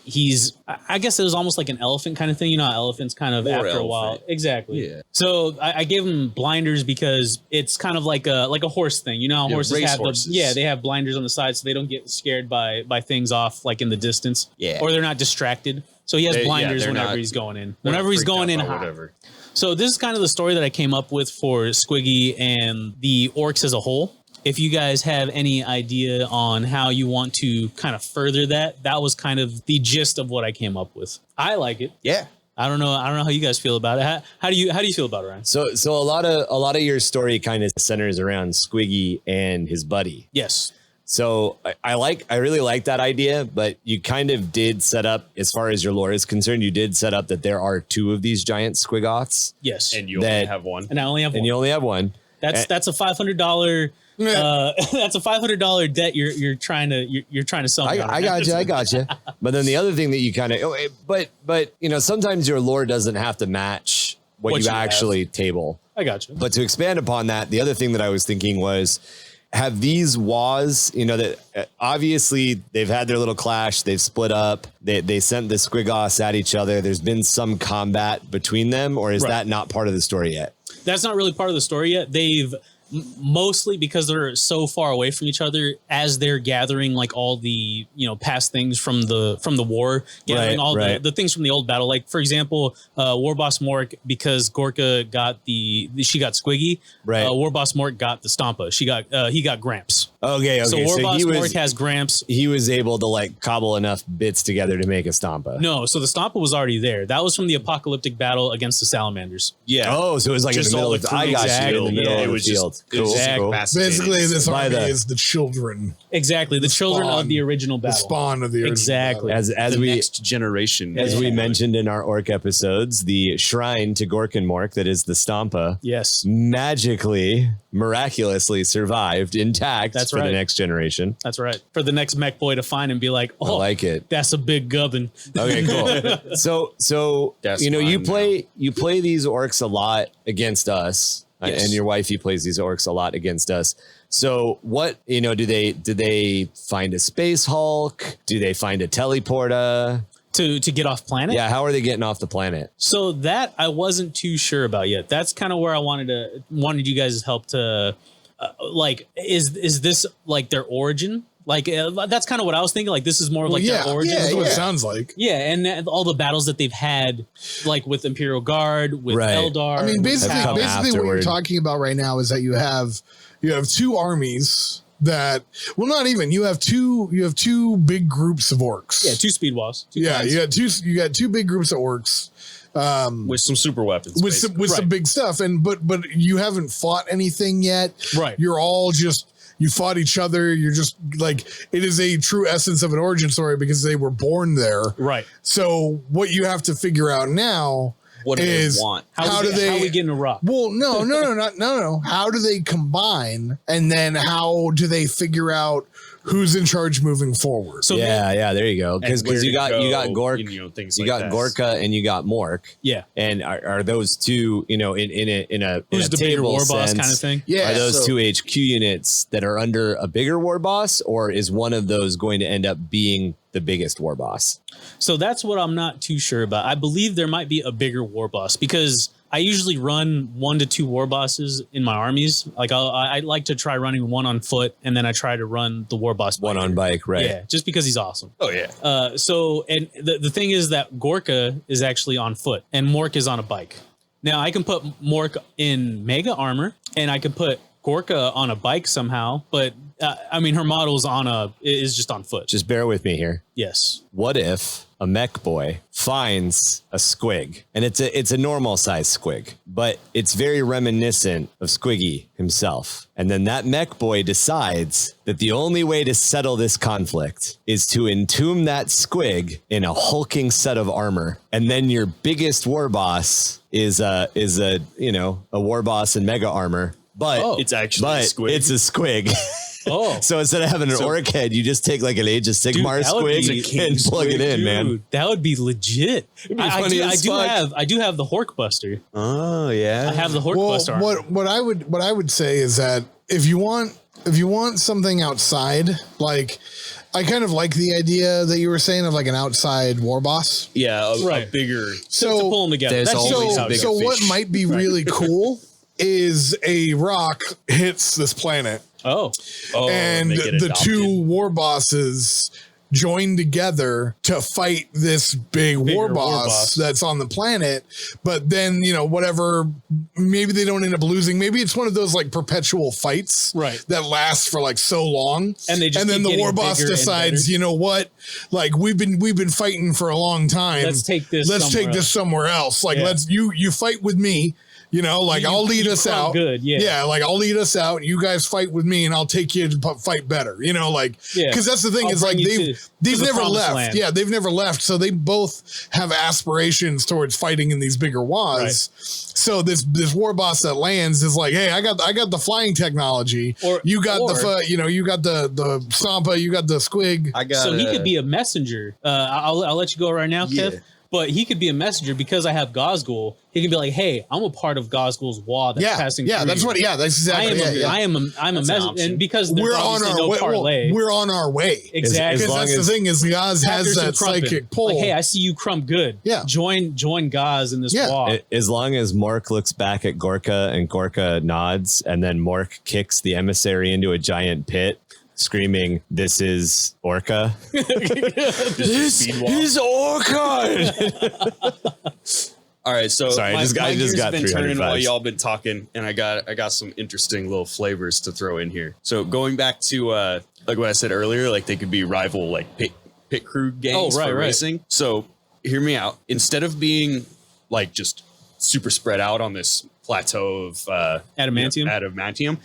I guess it was almost like an elephant kind of thing. You know how elephants kind of after a while. Exactly. Yeah. So I gave him blinders because it's kind of like a horse thing. You know how horses have they have blinders on the side so they don't get scared by things off like in the distance. Yeah. Or they're not distracted. So he has blinders whenever he's going in. Whenever he's going in hot. Whatever. So this is kind of the story that I came up with for Squiggy and the Orks as a whole. If you guys have any idea on how you want to kind of further that was kind of the gist of what I came up with. I like it. Yeah. I don't know how you guys feel about it. How do you feel about it, Ryan? So a lot of your story kind of centers around Squiggy and his buddy. Yes. So I really like that idea, but you kind of did set up, as far as your lore is concerned, you did set up that there are two of these giant squigoths. Yes. And you only have one. And I only have one. And you only have one. That's a $500 that's a $500 debt you're trying to sell. I got you. But then the other thing that you kind of, but you know, sometimes your lore doesn't have to match what you actually table. I got you. But to expand upon that, the other thing that I was thinking was, have these Waz, you know, that obviously they've had their little clash, they've split up, they sent the squiggoths at each other. There's been some combat between them, or is that not part of the story yet? That's not really part of the story yet. They've mostly, because they're so far away from each other, as they're gathering like all the, you know, past things from the war, gathering the things from the old battle. Like for example, War Boss Mork, because Gorka got she got Squiggy. Right. War Boss Mork got the Stompa. He got Gramps. Okay. So War Boss Mork has Gramps. He was able to like cobble enough bits together to make a Stompa. No, so the Stompa was already there. That was from the apocalyptic battle against the Salamanders. Yeah. Oh, so it was like just in the middle of the field. It was field. Cool. Basically, this army is the children. Exactly, the children of the original battle. The spawn of the original battle. As the next generation. As we mentioned in our Ork episodes, the shrine to Gorka and Mork, that is the Stompa, magically, miraculously survived intact for the next generation. That's right. For the next mech boy to find and be like, oh, I like it. That's a big gubbin. Okay, cool. So that's, you know, you play these Orks a lot against us. Yes. And your wifey plays these Orks a lot against us. So what, you know, do they find a space Hulk? Do they find a teleporter? To get off planet? Yeah, how are they getting off the planet? So that I wasn't too sure about yet. That's kind of where I wanted you guys' help to, like, is this like their origin? Like, that's kind of what I was thinking. Like, this is more of like their origin. Yeah, that's what it sounds like. Yeah, and all the battles that they've had, like with Imperial Guard, with Eldar. I mean, basically what you're talking about right now is that you have two armies that, well, not even. You have two big groups of Orks. Yeah, two speed walls. You got two big groups of Orks. With some super weapons. With some big stuff. But you haven't fought anything yet. Right. You're all just... You fought each other. You're just like, it is a true essence of an origin story because they were born there. Right. So what you have to figure out now is how do we get in a rock? Well, no. How do they combine? And then how do they figure out who's in charge moving forward. So yeah, there you go. Because you got Gork, things you like got Gorka, and you got Mork. Yeah, and are those two, in a who's the bigger war boss kind of thing? Yeah, are those two HQ units that are under a bigger war boss, or is one of those going to end up being the biggest war boss? So that's what I'm not too sure about. I believe there might be a bigger war boss because I usually run 1 to 2 war bosses in my armies. Like I like to try running one on foot, and then I try to run the war boss one on bike, right? Yeah, just because he's awesome. Oh yeah. So and the thing is that Gorka is actually on foot, and Mork is on a bike. Now I can put Mork in mega armor, and I can put Gorka on a bike somehow, but I mean her model is just on foot. Just bear with me here. Yes. What if a mech boy finds a squig, and it's a normal size squig, but it's very reminiscent of Squiggy himself. And then that mech boy decides that the only way to settle this conflict is to entomb that squig in a hulking set of armor. And then your biggest war boss is a war boss in mega armor, but it's actually a squig. It's a squig. Oh, so instead of having an orc head, you just take like an Age of Sigmar squig and plug it in, man. That would be legit. I do have the Hork Buster. Oh yeah, I have the Hork Buster. What I would say is that if you want something outside, like I kind of like the idea that you were saying of like an outside war boss. Yeah, a bigger. So to pull them together. So what might be really cool is a rock hits this planet. And the two war bosses join together to fight this bigger war boss that's on the planet. But then, whatever, maybe they don't end up losing. Maybe it's one of those like perpetual fights that last for like so long. And then the war boss decides, you know what? Like we've been fighting for a long time. Let's take this somewhere else. Like you fight with me. I'll lead us out. Good, like I'll lead us out. You guys fight with me, and I'll take you to fight better. Because that's the thing is like they've never left. Land. Yeah, they've never left. So they both have aspirations towards fighting in these bigger wars. Right. So this war boss that lands is like, hey, I got the flying technology. You got the Stompa, you got the Squig. He could be a messenger. I'll let you go right now, Kev. But he could be a messenger because I have Gozgul. He can be like, "Hey, I'm a part of Gozgul's wall that's passing through." That's exactly. I'm a messenger, and because we're on our way. We're on our way. Exactly. Because that's the thing is Goz has that psychic pull. Like, hey, I see you crump good. Yeah. Join Goz in this wall. As long as Mork looks back at Gorka and Gorka nods, and then Mork kicks the emissary into a giant pit, screaming, "This is Orca." This is Orca. All right, so sorry, my just got been turning while y'all been talking, and I got some interesting little flavors to throw in here. So going back to like what I said earlier, like they could be rival like pit crew gangs for racing. So hear me out. Instead of being like just super spread out on this plateau of adamantium.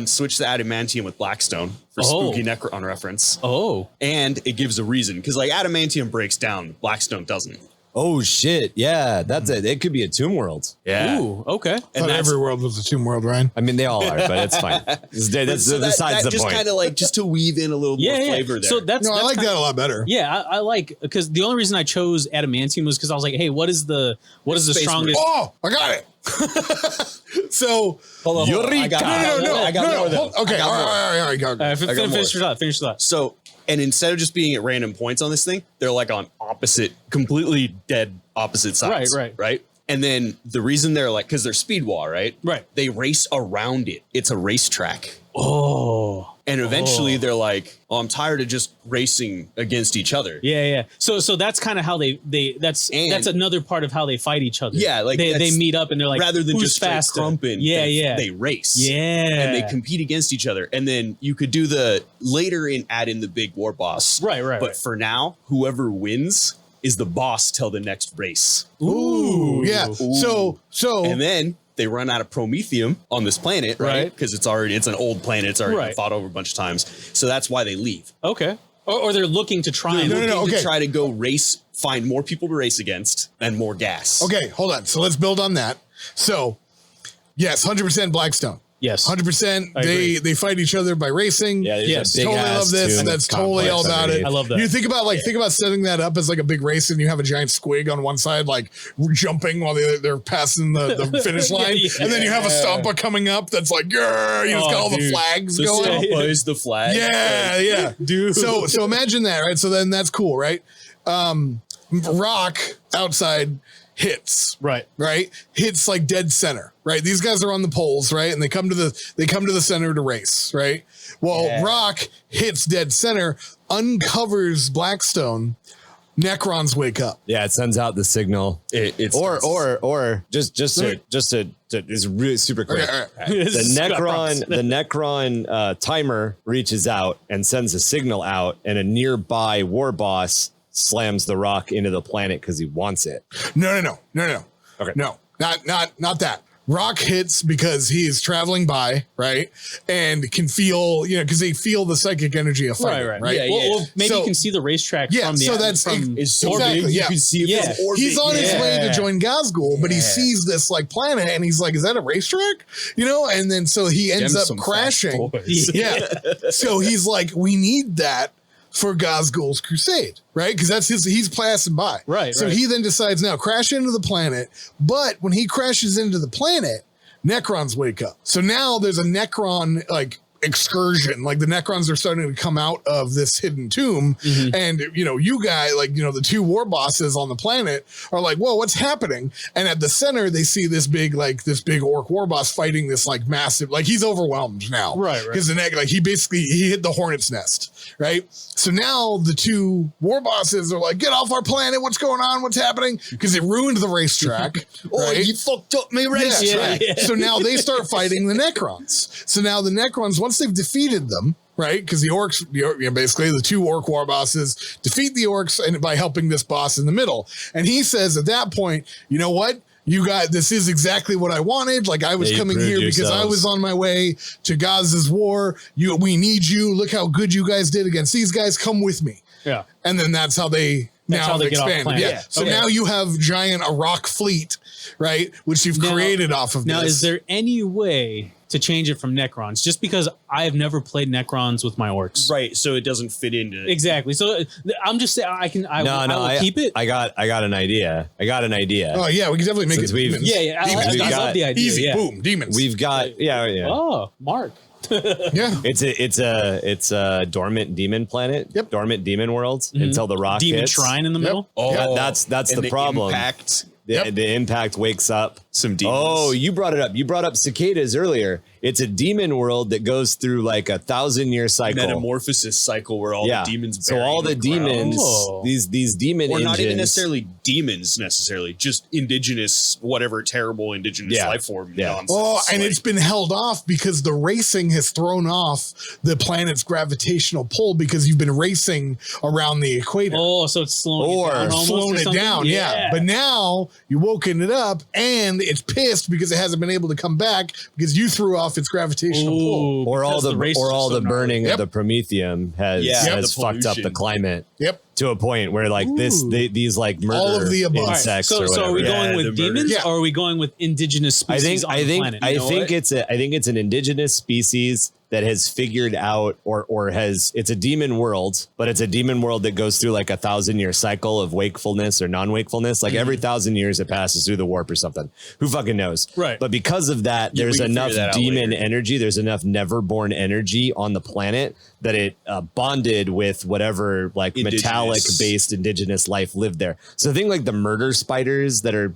Switch the adamantium with Blackstone for spooky Necron reference. And it gives a reason because like adamantium breaks down, Blackstone doesn't. Oh shit! Yeah, that's it. It could be a Tomb World. Yeah. Ooh, okay. And every world was a Tomb World, Ryan. I mean, they all are, but it's fine. That's besides the just point. Kind of like just to weave in a little more flavor there. So I like that a lot better. Yeah, I like because the only reason I chose adamantium was because I was like, hey, what is the strongest? Oh, I got it. So hold on. Eureka! I got more though. Okay, all right, go. Finish your thought. So. And instead of just being at random points on this thing, they're like on completely dead opposite sides. Right. And then the reason they're like, because they're speed wall, right? Right. They race around it. It's a racetrack. Oh. And eventually they're like, oh, I'm tired of just racing against each other. Yeah. So that's kind of how that's another part of how they fight each other. Yeah. Like they meet up and they're like, rather than who's just faster? Crumping, they race. Yeah. And they compete against each other. And then you could do add in the big war boss. Right. But for now, whoever wins is the boss till the next race. Ooh. Yeah. Ooh. So and then they run out of Promethium on this planet, right? Because it's an old planet. It's already been fought over a bunch of times. So that's why they leave. Okay. Or they're looking to try to try to go race, find more people to race against and more gas. Okay, hold on. So let's build on that. So yes, 100% Blackstone. Yes, 100%. They fight each other by racing. Yeah, yes, totally love this. That's totally all about it. I love that. You think about setting that up as like a big race, and you have a giant squig on one side, like jumping while they're passing the finish line, and then you have a Stompa coming up that's like, yeah, you just got all the flags going. Stompa is the flag. Yeah, dude. So imagine that, right? So then that's cool, right? Rock outside hits right hits like dead center, right? These guys are on the poles, right? And they come to the center to race, right? Well, Rock hits dead center, uncovers Blackstone. Necrons wake up. Yeah, it sends out the signal. It's it's really super quick. Okay. The Necron timer reaches out and sends a signal out, and a nearby war boss slams the rock into the planet because he wants it. No. Okay. No, not that. Rock hits because he is traveling by, right? And can feel, because they feel the psychic energy of fighting, right? Yeah, well, maybe you can see the racetrack from the it's so big, you can see it from orbit. He's on his way to join Gazgul, but he sees this like planet and he's like, is that a racetrack? And then so he ends up crashing. So he's like, we need that for Gazgul's crusade, right? Because he's passing by. Right. So he then decides now crash into the planet. But when he crashes into the planet, Necrons wake up. So now there's a Necron excursion. Like the Necrons are starting to come out of this hidden tomb. And, you guys, the two war bosses on the planet are like, whoa, what's happening? And at the center, they see this big orc war boss fighting this massive, he's overwhelmed now. Right. Because he hit the hornet's nest, right? So now the two war bosses are like, get off our planet. What's going on? What's happening? Because it ruined the racetrack. Oh, you fucked up my racetrack. Yeah. So now they start fighting the Necrons. So now the Necrons, once they've defeated them, right? Because the orcs, basically the two orc war bosses defeat the orcs and by helping this boss in the middle. And he says at that point, you know what? You got this is exactly what I wanted. I was coming here because I was on my way to Gaz's war. We need you. Look how good you guys did against these guys. Come with me. Yeah. And then that's how they expand. Yeah. So now you have a rock fleet, right? Which you've created off of now, this. is there any way to change it from Necrons? Just because I have never played Necrons with my orcs. Right, so it doesn't fit into it. Exactly. So I'm just saying I will keep it. I got an idea. Oh yeah, we can definitely make it. Demons. I love the idea. Easy, boom, demons. We've got Oh, Mark. It's a dormant demon planet. Yep. Dormant demon worlds until the rock demon hits. shrine in the middle. Oh, that's the problem. Impact. The impact wakes up some demons. Oh, you brought it up. You brought up cicadas earlier. It's a demon world that goes through a 1,000-year cycle. Metamorphosis cycle where all the demons. So all the demons, these demon engines, not even necessarily demons necessarily, just indigenous, whatever terrible indigenous life form. Nonsense. Oh, and it's been held off because the racing has thrown off the planet's gravitational pull because you've been racing around the equator. Oh, so it's slowing it down. Yeah. But now you've woken it up and it's pissed because it hasn't been able to come back because you threw off its gravitational pull. Or all the burning of the Promethium has fucked up the climate. Yep. To a point where these murder all of the above. insects. So are we going with demons or are we going with indigenous species on the planet? I think it's an indigenous species that has figured out it's a demon world, but it's a demon world that goes through 1,000-year cycle of wakefulness or non-wakefulness. Every 1,000 years it passes through the warp or something. Who fucking knows? Right. But because of that, there's enough demon energy, there's enough Neverborn energy on the planet that it bonded with whatever metallic-based indigenous life lived there. So think the murder spiders that are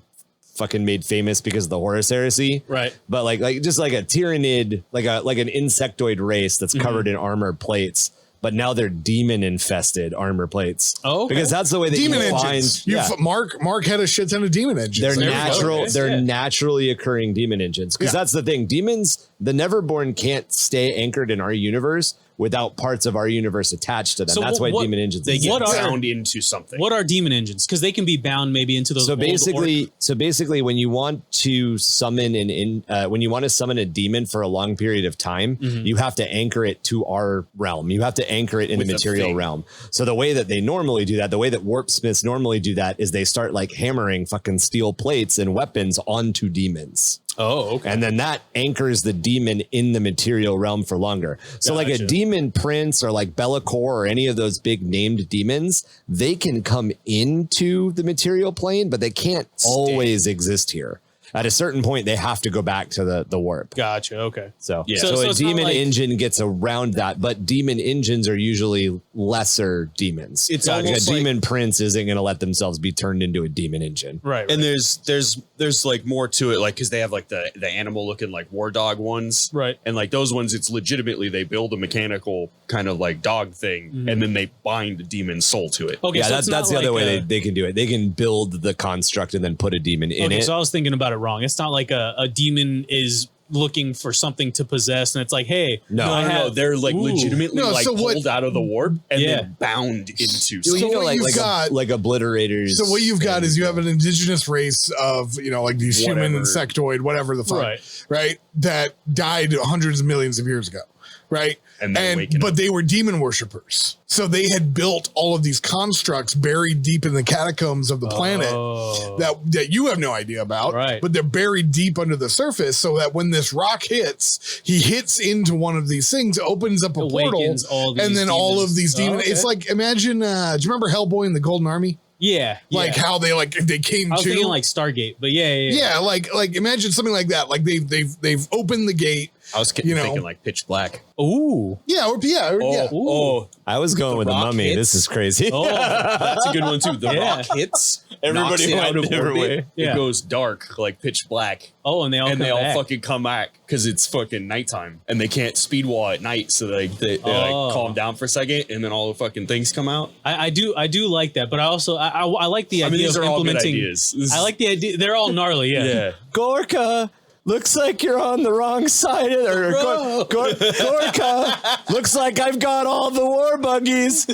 fucking made famous because of the Horus heresy, right? But just a tyrannid, like an insectoid race that's covered in armor plates, but now they're demon infested armor plates. Oh, okay. Because that's the way that demon you engines. find. Mark had a shit ton of demon engines. They're natural. They're naturally occurring demon engines. Because that's the thing. Demons, the Neverborn can't stay anchored in our universe without parts of our universe attached to them. So that's why demon engines they get bound into something. What are demon engines? Because they can be bound maybe into those. So basically, when you want to summon a demon for a long period of time, you have to anchor it to our realm. You have to anchor it in the material realm. So the way that they normally do that, the way that warp smiths normally do that, is they start hammering fucking steel plates and weapons onto demons. Oh, okay. And then that anchors the demon in the material realm for longer. So like a demon prince or like Bellicor or any of those big named demons, they can come into the material plane, but they can't always exist here. At a certain point, they have to go back to the warp. Gotcha. Okay. So a demon engine gets around that, but demon engines are usually lesser demons. It's like almost a demon prince isn't going to let themselves be turned into a demon engine. Right. And there's like more to it, like because they have like the animal looking like war dog ones, right? And like those ones, it's legitimately they build a mechanical kind of like dog thing, and then they bind the demon soul to it. Okay, yeah, so that's the other way they can do it. They can build the construct and then put a demon in it. So I was thinking about it wrong. It's not like a demon is looking for something to possess, and it's like, hey, no, they're like legitimately pulled out of the warp and then bound into. So like obliterators. So what you've got is you have an indigenous race of like these human insectoid, whatever the fuck, right? That died hundreds of millions of years ago, right? But they were demon worshippers. So they had built all of these constructs buried deep in the catacombs of the planet that you have no idea about, but they're buried deep under the surface so that when this rock hits, he hits into one of these things, opens up a portal, and then all of these demons. It's like, imagine, do you remember Hellboy and the Golden Army? Yeah, like how they came. I was thinking like Stargate, but yeah. Like imagine something like that. Like they've opened the gate. I was thinking like Pitch Black. Ooh, yeah. I was going with the Mummy. Hits. This is crazy. Oh, that's a good one too. The rock hits. Everybody went a different way. It goes dark, like pitch black. Oh, and they all fucking come back because it's fucking nighttime and they can't speed wall at night, so they like calm down for a second, and then all the fucking things come out. I do like that, but I also I like the idea of implementing. I like the idea. They're all gnarly. Yeah. Gorka. Looks like you're on the wrong side of it. Gorka, looks like I've got all the war buggies.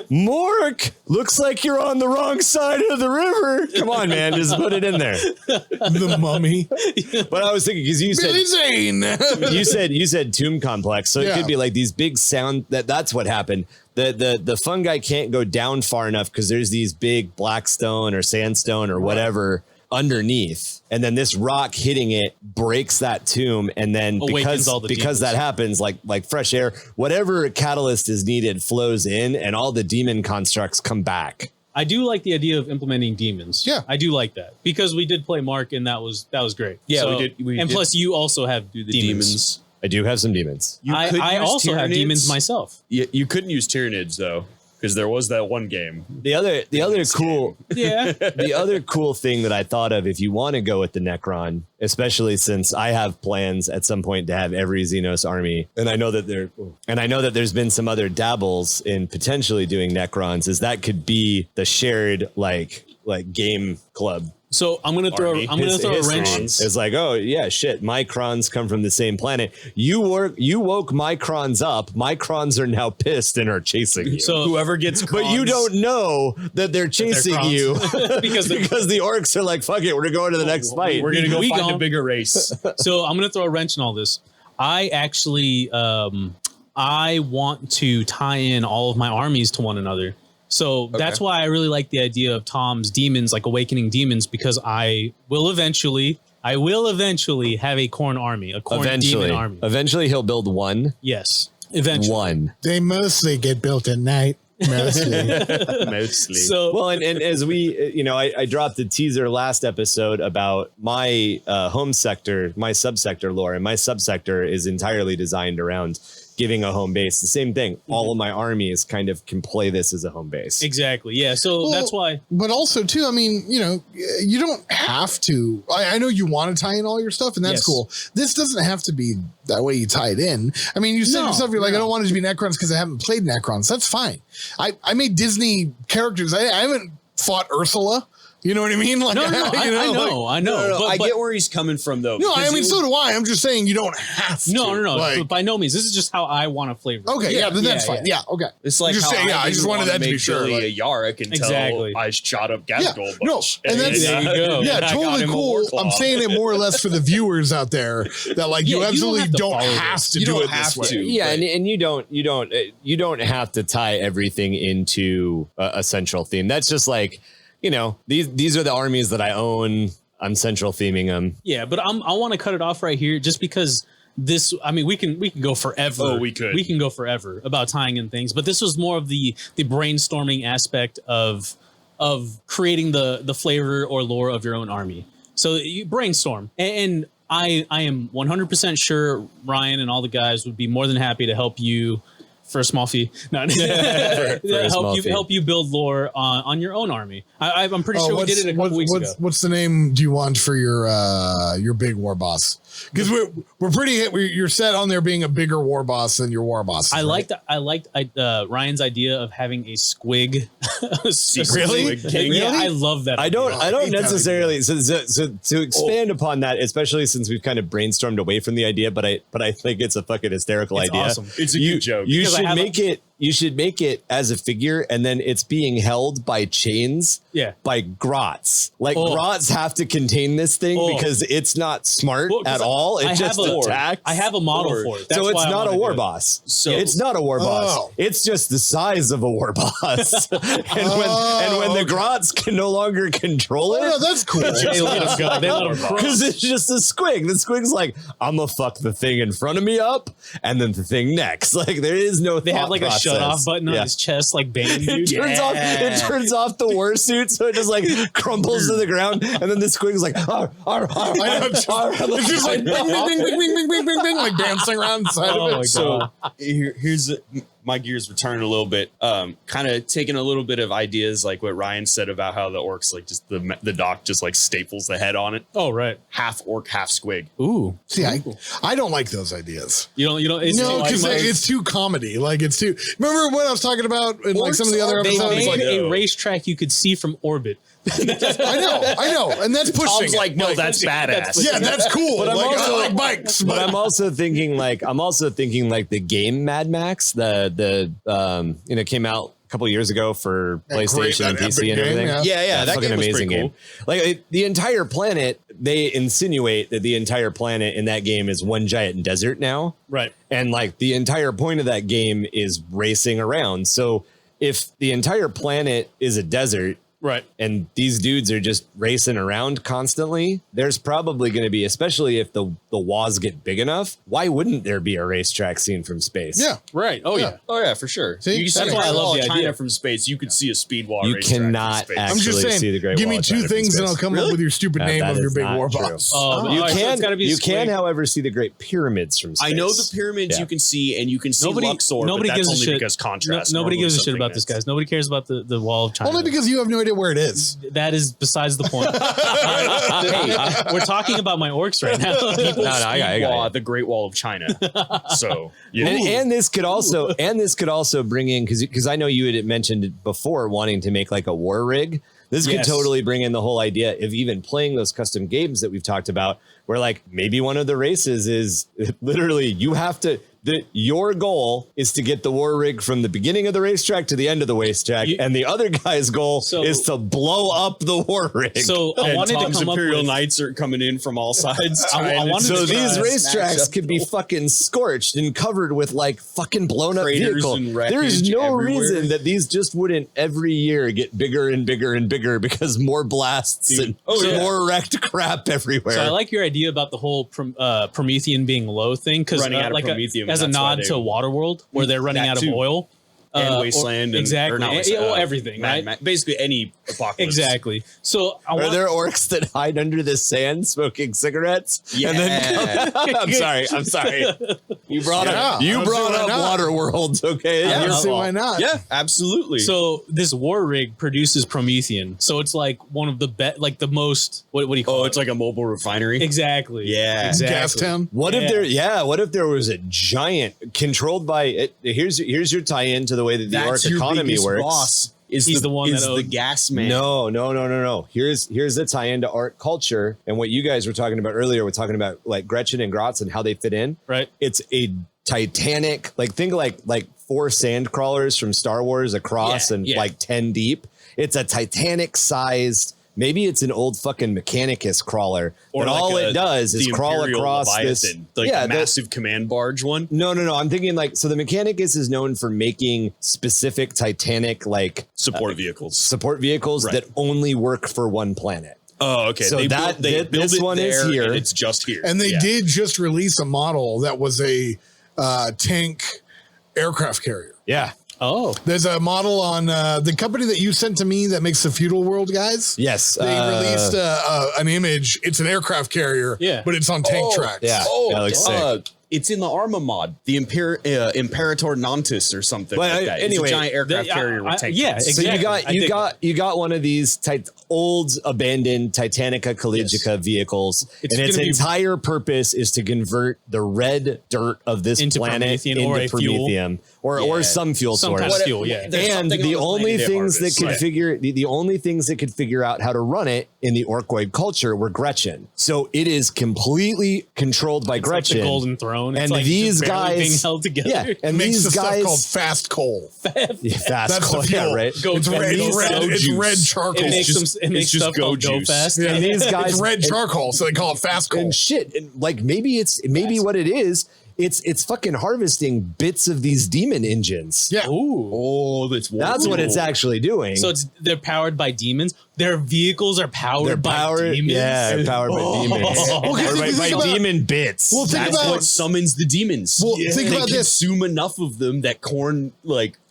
Mork, looks like you're on the wrong side of the river. Come on, man, just put it in there. The Mummy. But I was thinking, because you said tomb complex, so it could be like these big sound. That's what happened. The fungi can't go down far enough because there's these big black stone or sandstone or whatever underneath, and then this rock hitting it breaks that tomb, and then because that happens, like fresh air, whatever catalyst is needed flows in, and all the demon constructs come back. I do like the idea of implementing demons. Yeah, I do like that because we did play Mark, and that was great. Yeah, so, we did. Plus, you also have demons. I do have some demons. I also have demons myself. You couldn't use Tyranids though, because there was that one game. The other cool thing that I thought of, if you want to go with the Necron, especially since I have plans at some point to have every Xenos army, and I know that there's been some other dabbles in potentially doing Necrons, is that could be the shared like game club. So I'm gonna throw a wrench. It's like, oh yeah, shit. Microns come from the same planet. You woke Microns up. Microns are now pissed and are chasing you. So whoever gets, but you don't know that they're chasing you because the orcs are like, fuck it, we're going to the next fight. We're gonna go find a bigger race. So I'm gonna throw a wrench in all this. I actually I want to tie in all of my armies to one another. So that's why I really like the idea of Tom's demons, like awakening demons, because I will eventually have a corn army, a corn demon army. Eventually he'll build one. Yes. Eventually. One. They mostly get built at night. Mostly. So well, and as we, I dropped a teaser last episode about my home sector, my subsector lore, and my subsector is entirely designed around giving a home base. The same thing. All of my armies kind of can play this as a home base. Exactly. Yeah. So that's why. But also too, I mean, you don't have to. I know you want to tie in all your stuff, and that's cool. This doesn't have to be that way. You tie it in. I mean, you said yourself, you're like, I don't want it to be Necrons because I haven't played Necrons. That's fine. I made Disney characters. I haven't fought Ursula. You know what I mean? Like, I know. No, I get where he's coming from, though. No, I mean, so do I. I'm just saying you don't have to. No. Like, by no means. This is just how I want to flavor. Okay, then that's fine. Yeah, okay. It's like just saying, I just wanted that to be sure. A Yarick until I shot up Gasgol. No, and that's there you go. Yeah, totally cool. I'm saying it more or less for the viewers out there that like you absolutely don't have to do it this way. Yeah, and you don't have to tie everything into a central theme. That's just like, these are the armies that I own. I'm central theming them. Yeah, but I want to cut it off right here just because this, I mean, we can go forever. Oh, we could. We can go forever about tying in things, but this was more of the brainstorming aspect of creating the flavor or lore of your own army. So you brainstorm, and I am 100% sure Ryan and all the guys would be more than happy to help you for a small fee. No, help you build lore on your own army. I'm pretty sure we did it a couple weeks ago. What's the name do you want for your big war boss? Because you're set on there being a bigger war boss than your war boss. I liked Ryan's idea of having a squig. Really? Yeah, I love that. I don't necessarily. So to expand upon that, especially since we've kind of brainstormed away from the idea, but I think it's a fucking hysterical idea. Awesome. It's a good joke. You should make it as a figure, and then it's being held by chains. Yeah. By grots. Like grots have to contain this thing because it's not smart at all. It just attacks. I have a model for it. So it's not a war boss. So it's not a war boss. It's just the size of a war boss. and when the grots can no longer control it, no, that's cool. They let him because it's just a squig. The squig's like, I'm gonna fuck the thing in front of me up, and then the thing next. Like there is no. They have like a shut off button on his chest, like Bane. It turns off the war suit, so it just like crumbles to the ground, and then the squig's like, it's just like bing, bing, bing, bing, bing, bing, bing, bing, like dancing around inside of it. So here's my gears return a little bit. Kind of taking a little bit of ideas like what Ryan said about how the orcs like just the doc just like staples the head on it. Oh right, half orc, half squig. Ooh, see, I don't like those ideas. You don't. No, because it's too comedy. Like it's too. Remember what I was talking about in like some of the other episodes? They made like a racetrack you could see from orbit. I know, and that's pushing. Tom's like, no, that's badass. Yeah, that's cool. But I like bikes. But I'm also thinking like the game Mad Max, the came out a couple years ago for PlayStation and PC and everything. Yeah, that fucking game was amazing pretty cool. game. Like the entire planet, they insinuate that the entire planet in that game is one giant desert now. Right. And like the entire point of that game is racing around. So if the entire planet is a desert, right, and these dudes are just racing around constantly, there's probably going to be, especially if the walls get big enough, why wouldn't there be a racetrack scene from space? Yeah. Right. Oh yeah, for sure. See? That's why I love the idea from space. You could see a speed wall. You cannot from space. actually I'm just saying, see the Great give Wall me of two China from things and space. I'll come up with your stupid name that of your is big not war true. boss. You can, however, see the Great Pyramids from space. I know the pyramids you can see, and you can see Luxor, nobody but that's gives a only shit because contrast. Nobody gives a shit about this, guys. Nobody cares about the Wall of China. Only because you have no idea where it is. That is besides the point. Hey, we're talking about my orcs right now. I got the Great Wall of China. So and this could also bring in because I know you had mentioned before wanting to make like a war rig. This could totally bring in the whole idea of even playing those custom games that we've talked about, where like maybe one of the races is literally you have to. Your goal is to get the war rig from the beginning of the racetrack to the end of the racetrack, and the other guy's goal is to blow up the war rig. So I wanted Tom's to come Imperial up with, Knights are coming in from all sides. So these racetracks could be fucking scorched and covered with like fucking blown up vehicles. There is no reason that these just wouldn't every year get bigger and bigger and bigger because more blasts and more wrecked crap everywhere. So I like your idea about the whole Promethean being low thing because running out of Prometheum. As a nod to Waterworld, where they're running out of oil. And Wasteland. Exactly. Everything, right? Basically any apocalypse. Exactly. So are there orcs that hide under the sand smoking cigarettes? Yeah. And then I'm sorry. You brought up Waterworld, okay? I don't see why not. Yeah, absolutely. So this war rig produces Promethean. So it's like one of the the most what do you call it? Oh, it's like a mobile refinery. Exactly. Yeah. Exactly. Gas town. What if there was a giant controlled by it? Here's your tie-in to the way that the Ork economy works. Boss is He's the one that the gas man. No. Here's the tie-in to Ork culture and what you guys were talking about earlier. We're talking about like Gretchen and Grotz and how they fit in. Right. It's a Titanic, think like 4 sand crawlers from Star Wars across like 10 deep. It's a Titanic sized. Maybe it's an old fucking Mechanicus crawler, or but like all it does is crawl across Leviathan, this massive command barge one. No. I'm thinking so the Mechanicus is known for making specific Titanic support vehicles right. that only work for one planet. Oh, okay. So they that build this it one there, is here, and it's just here. And they did just release a model that was a tank aircraft carrier. Yeah. Oh, There's a model on the company that you sent to me that makes the Feudal World guys. Yes. They released an image. It's an aircraft carrier, but it's on tank tracks. Yeah. That looks sick. It's in the Arma mod, the Imperator Nantus or something. But like that. anyway, it's a giant aircraft carrier with tank tracks. So you got one of these old abandoned Titanica Caligica vehicles, and its entire purpose is to convert the red dirt of this planet into Promethium or some fuel source. Kind of fuel, yeah. And the only things that could the only things that could figure out how to run it in the Orkoid culture were Gretchen. So it is completely controlled by Gretchen. Like the Golden Throne. It's and like these guys being held together. Yeah, and makes these stuff guys called fast coal. Fast coal, yeah, right. It's red charcoal. It makes stuff called Go Fast. Yeah. And these guys, it's red charcoal, so they call it fast coal. And shit, and like maybe what it is. It's fucking harvesting bits of these demon engines. Yeah. Ooh. Oh, that's what it's actually doing. So they're powered by demons. Their vehicles are powered by demons. Yeah, they're powered by demons. By demon bits. Well, that's what summons the demons. Well, think about this. Consume enough of them that corn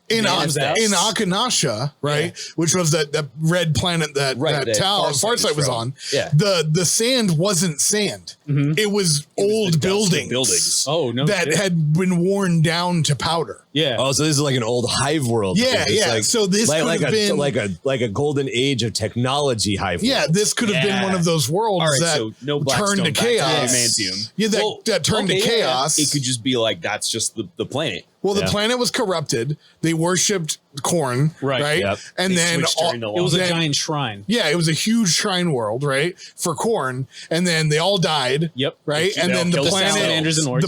in Akhanasha, right? Yeah. Which was that red planet that Farsight was on. Yeah. The sand wasn't sand. Mm-hmm. It was old buildings. Oh, no. That had been worn down to powder. Yeah. Oh, so this is like an old Hive world. Yeah, yeah. Like, so this could have been like a golden age of technology Hive world. Yeah, this could have been one of those worlds that turned to chaos. Yeah, that turned to chaos. It could just be like that's just the planet. Well, the planet was corrupted. They worshipped corn, right? Yep. And then it was a giant shrine. Yeah, it was a huge shrine world, right, for corn. And then they all died. Yep. Right, and then the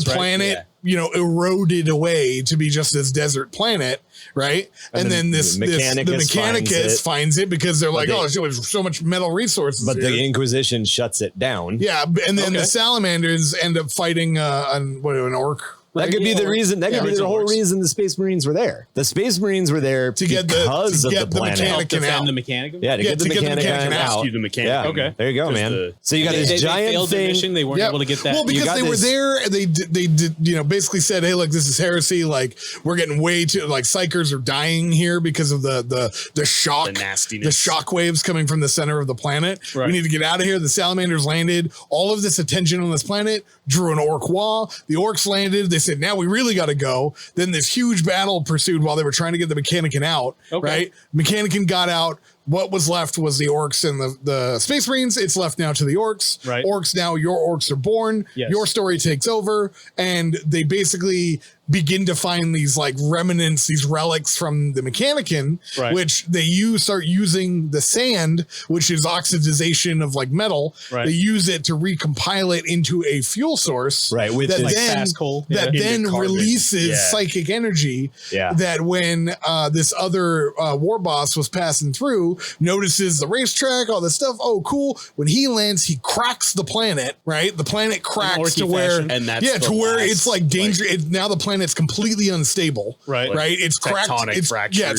planet, eroded away to be just this desert planet, right? And then the Mechanicus finds it because they're like, there's so much metal resources. But here. the Inquisition shuts it down. Yeah, and then the salamanders end up fighting an orc. That could be the reason. That could be the whole reason the Space Marines were there. The Space Marines were there to get the planet. The Mechanicum? Yeah, to get the Mechanicum out. Rescue the Mechanicum. Yeah. Okay. There you go, man. So you got this giant thing. Mission, they weren't able to get that. Well, because they were there, they did, basically said, hey, look, this is heresy. Like, we're getting way too, like, psychers are dying here because of the shock, the nastiness, the shock waves coming from the center of the planet. Right. We need to get out of here. The salamanders landed. All of this attention on this planet drew an orc wall. The orcs landed. They said, now we really got to go. Then this huge battle pursued while they were trying to get the Mechanicum out. Right? Mechanicum got out. What was left was the orcs and the Space Marines. It's left now to the orcs. Right. Orcs now, your orcs are born. Yes. Your story takes over. And they basically begin to find these like remnants, these relics from the Mechanicum, which they start using the sand, which is oxidization of like metal. Right. They use it to recompile it into a fuel source. Right. With like fast coal. That then releases psychic energy. Yeah. That when this other war boss was passing through, notices the racetrack, all this stuff. Oh, cool. When he lands, he cracks the planet, right? The planet cracks to where, it's like danger. Now the planet's completely unstable, right? It's cracked. It's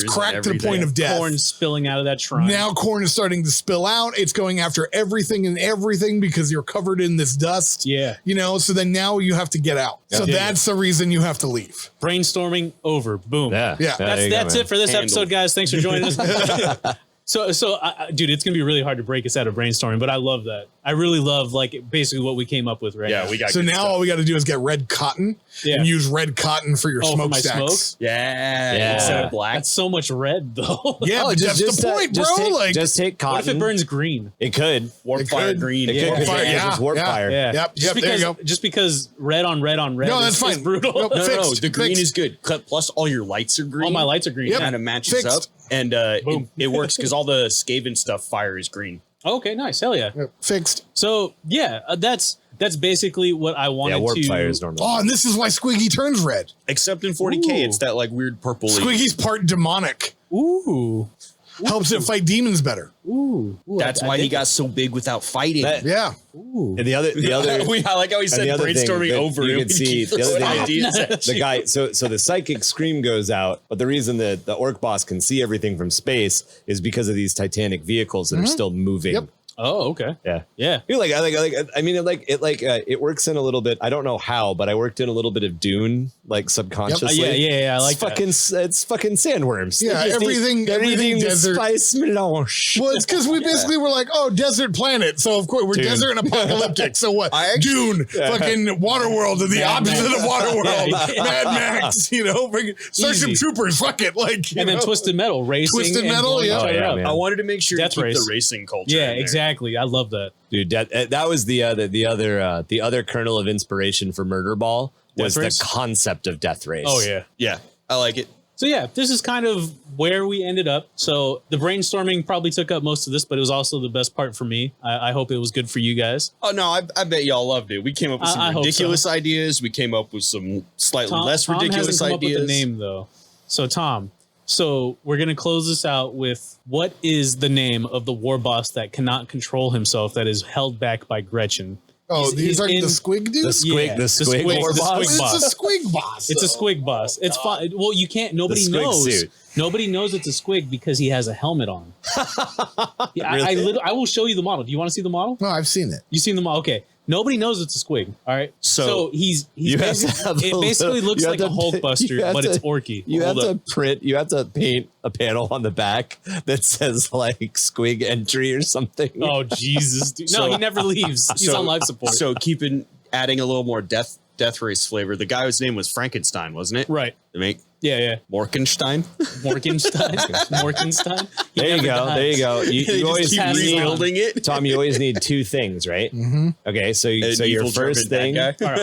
cracked to the point of death. Corn spilling out of that shrine. Now corn is starting to spill out. It's going after everything and everything because you're covered in this dust. Yeah. So then now you have to get out. So that's the reason you have to leave. Brainstorming over. Boom. Yeah. That's it for this episode, guys. Thanks for joining us. So, dude, it's gonna be really hard to break us out of brainstorming, but I love that. I really love like basically what we came up with right now. Yeah, we got. So now all we got to do is get red cotton and use red cotton for your smokestacks. Yeah, instead of black. That's so much red though. Yeah, but that's the point, bro. Just take cotton. What if it burns green? It could. Warp fire green. It could. Warp fire. Yeah. Yep. There you go. Just because red on red on red. No, that's fine. Brutal. No, the green is good. Plus, all your lights are green. All my lights are green. Kind of matches up. And it works because all the Skaven stuff fire is green. Okay, nice. Hell yeah. Fixed. So yeah, that's basically what I wanted to. Yeah, warp fire is normal. Oh, and this is why Squiggy turns red. Except in 40k, it's that like weird purple. Squiggy's part demonic. Ooh. Helps it fight demons better. Ooh. That's why he got so big without fighting. Yeah. Ooh. And the other I like how he said brainstorming over. You can see the other thing. The guy. So the psychic scream goes out, but the reason that the orc boss can see everything from space is because of these titanic vehicles that are still moving. Yep. Oh, okay. Yeah. Yeah. You're like, I mean, it works in a little bit. I don't know how, but I worked in a little bit of Dune, like subconsciously. Yeah. I like it's fucking sandworms. Yeah, everything desert. Spice melange. Well, it's because we basically were like, oh, desert planet. So of course we're Dune. desert and apocalyptic. So what? Dune, fucking Waterworld, and the opposite of Waterworld. Mad Max, you know, Starship Troopers. Fuck it, like. And then Twisted Metal racing. Twisted Metal, yeah. I wanted to make sure to keep the racing culture. Yeah, exactly. I love that, dude. That was the other kernel of inspiration for Murder Ball was the concept of death race. Oh yeah, I like it. So yeah, this is kind of where we ended up. So the brainstorming probably took up most of this, but it was also the best part for me. I hope it was good for you guys. Oh no, I bet y'all loved it. We came up with some ridiculous ideas. We came up with some slightly less ridiculous Tom hasn't ideas. come up with the name though. So Tom. So we're going to close this out with what is the name of the war boss that cannot control himself that is held back by Gretchen? Oh, these are the squig dudes? The squig war boss? It's a squig boss. It's a squig boss. It's fine. Well, you can't, nobody knows. Suit. Nobody knows it's a squig because he has a helmet on. Really? I will show you the model. Do you want to see the model? No, I've seen it. You've seen the model? Okay. Nobody knows it's a squig. All right. So he's basically, it basically looks like a Hulkbuster, but it's orky. You have to paint a panel on the back that says like squig entry or something. Oh Jesus! Dude. No, he never leaves. He's on life support. So adding a little more death race flavor. The guy whose name was Frankenstein, wasn't it? Right. Yeah. Morkenstein. There you go. You always keep rebuilding it. Tom, you always need two things, right? Mm-hmm. Okay, so your first thing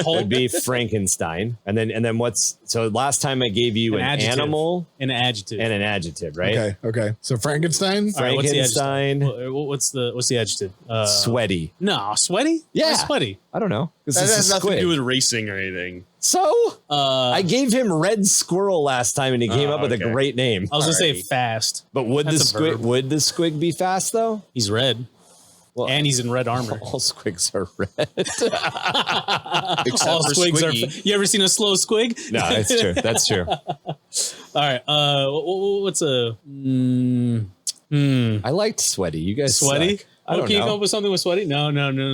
would be Frankenstein, and then what's so last time I gave you an animal, an adjective, and an adjective, right? Okay. So Frankenstein. Frankenstein. What's the adjective? Sweaty. No, sweaty. Yeah, sweaty. I don't know. That has nothing to do with racing or anything. So I gave him Red Squirrel last time, and he came up with a great name. I was gonna say fast, but would the squig be fast though? He's red, and he's in red armor. All squigs are red. All squigs are. You ever seen a slow squig? No, that's true. That's true. All right. What's a? I liked Sweaty. You guys Sweaty. Suck. I don't know. Can you come up with something with Sweaty? No,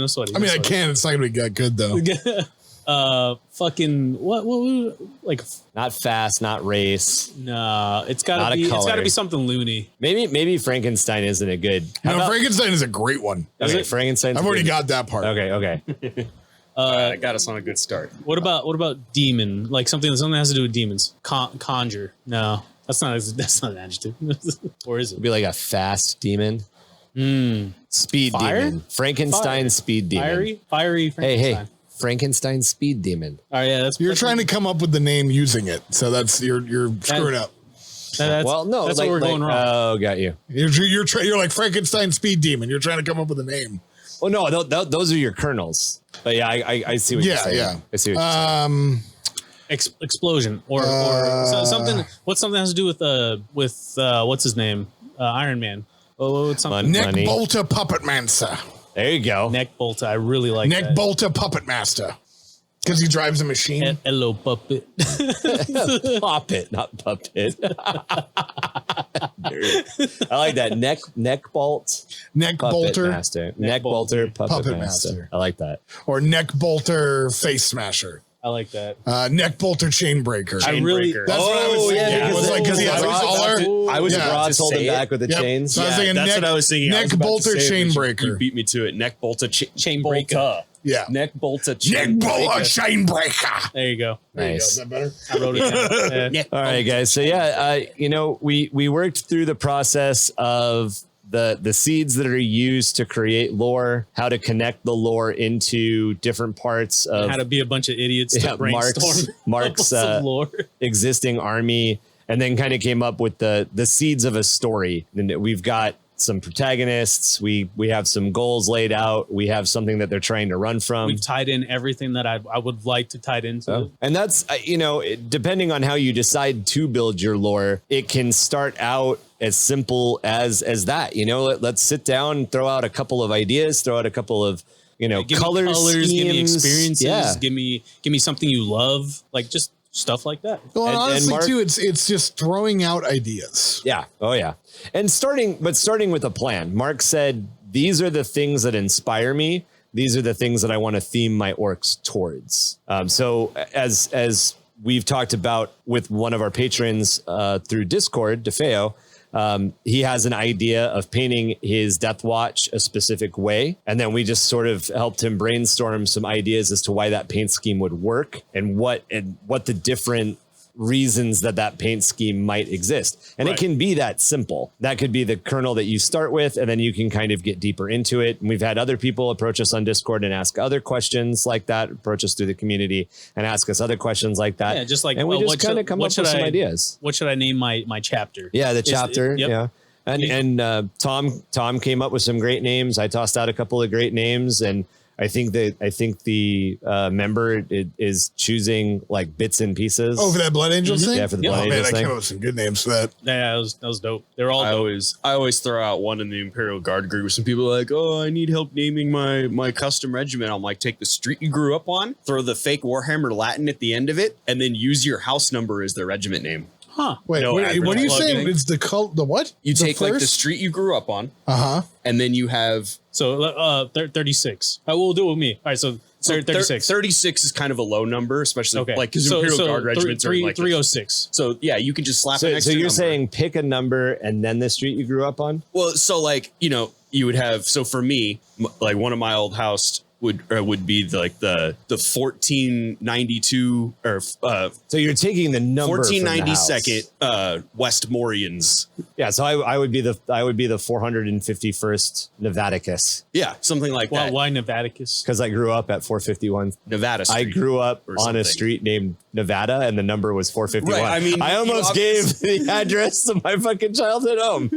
Sweaty. I mean, I can. It's not gonna be that good though. Fucking what like not fast, not race. No, it's gotta be something loony. Maybe Frankenstein isn't a good. Frankenstein is a great one. Okay, Frankenstein. I've already got that part. Okay. I got us on a good start. What about demon? Like something that has to do with demons. Conjure. No, that's not an adjective. Or is it? It'd be like a fast demon. Speed demon. Frankenstein speed demon. Fiery Frankenstein. Hey. Frankenstein speed demon. Oh yeah, you're trying to come up with the name using it, so that's you're screwing up. That's where we're going wrong. Oh, got you. You're like Frankenstein speed demon. You're trying to come up with a name. Oh no, those are your kernels. But yeah, I see what you're saying. Yeah. I see what you're saying. Explosion or something. What's something that has to do with what's his name? Iron Man. Oh, what's something? Neck Bolter Puppet Master. There you go. Neck Bolter. I really like Neck that. Bolter Puppet Master. Because he drives a machine. Hello, puppet. Puppet, not puppet. I like that. Neck bolt. Neck bolter. Master. Neck bolter. Puppet master. I like that. Or neck bolter face smasher. I like that. Neck bolter chain breaker. That's what I was thinking. Yeah, it was like because he has a collar. I was about to hold him back with the chains. So I was thinking that's what I was thinking. Neck bolter chain breaker. You beat me to it. Neck bolter chain breaker. Yeah. Neck bolter chain breaker. There you go. Nice. Is that better? I wrote it down. All right, guys. So we worked through the process of the seeds that are used to create lore, how to connect the lore into different parts of how to be a bunch of idiots to brainstorm Mark's lore. Existing army, and then kind of came up with the seeds of a story. And we've got some protagonists, we have some goals laid out, we have something that they're trying to run from. We've tied in everything that I would like to tie into. And that's depending on how you decide to build your lore, it can start out as simple as that. Let's sit down and throw out a couple of ideas, throw out a couple of colors, give me experiences, give me something you love, like just stuff like that. Well, and honestly, Mark, too, it's just throwing out ideas. Yeah. Oh, yeah. And starting with a plan. Mark said, these are the things that inspire me. These are the things that I want to theme my orcs towards. So as we've talked about with one of our patrons through Discord, DeFeo, he has an idea of painting his Death Watch a specific way. And then we just sort of helped him brainstorm some ideas as to why that paint scheme would work and what the different reasons that paint scheme might exist. And it can be that simple. That could be the kernel that you start with, and then you can kind of get deeper into it. And we've had other people approach us on Discord and ask other questions like that, approach us through the community and ask us other questions like that. Yeah, just like, and we just kind of come up with some ideas. What should I name my chapter? Yeah, the chapter. Yeah. And Tom came up with some great names. I tossed out a couple of great names, and I think the member is choosing like bits and pieces. Oh, for that Blood Angels thing? Yeah, for the Blood Angels thing. I came up with some good names for that. Yeah, that was dope. They're all dope. I always throw out one in the Imperial Guard group where some people are like, oh, I need help naming my custom regiment. I'm like, take the street you grew up on, throw the fake Warhammer Latin at the end of it, and then use your house number as the regiment name. Huh. Wait, what are you saying? It's the what? You take like the street you grew up on. And then you have... So 36. We'll do it with me. All right, so 36. 36 is kind of a low number, especially like because Imperial Guard regiments are like 306. So yeah, you can just slap an extra So you're number. saying pick a number and then the street you grew up on? Well, so like, you would have, so for me, like one of my old house would be like the 1492 or so you're taking the number 1492nd Westmorians. Yeah, so I would be the 451st Nevadicus. Yeah, something like that. Why Nevadicus? Because I grew up at 451 Nevada Street. I grew up on a street named Nevada, and the number was 451. Right, I mean, I almost gave the address to my fucking childhood home.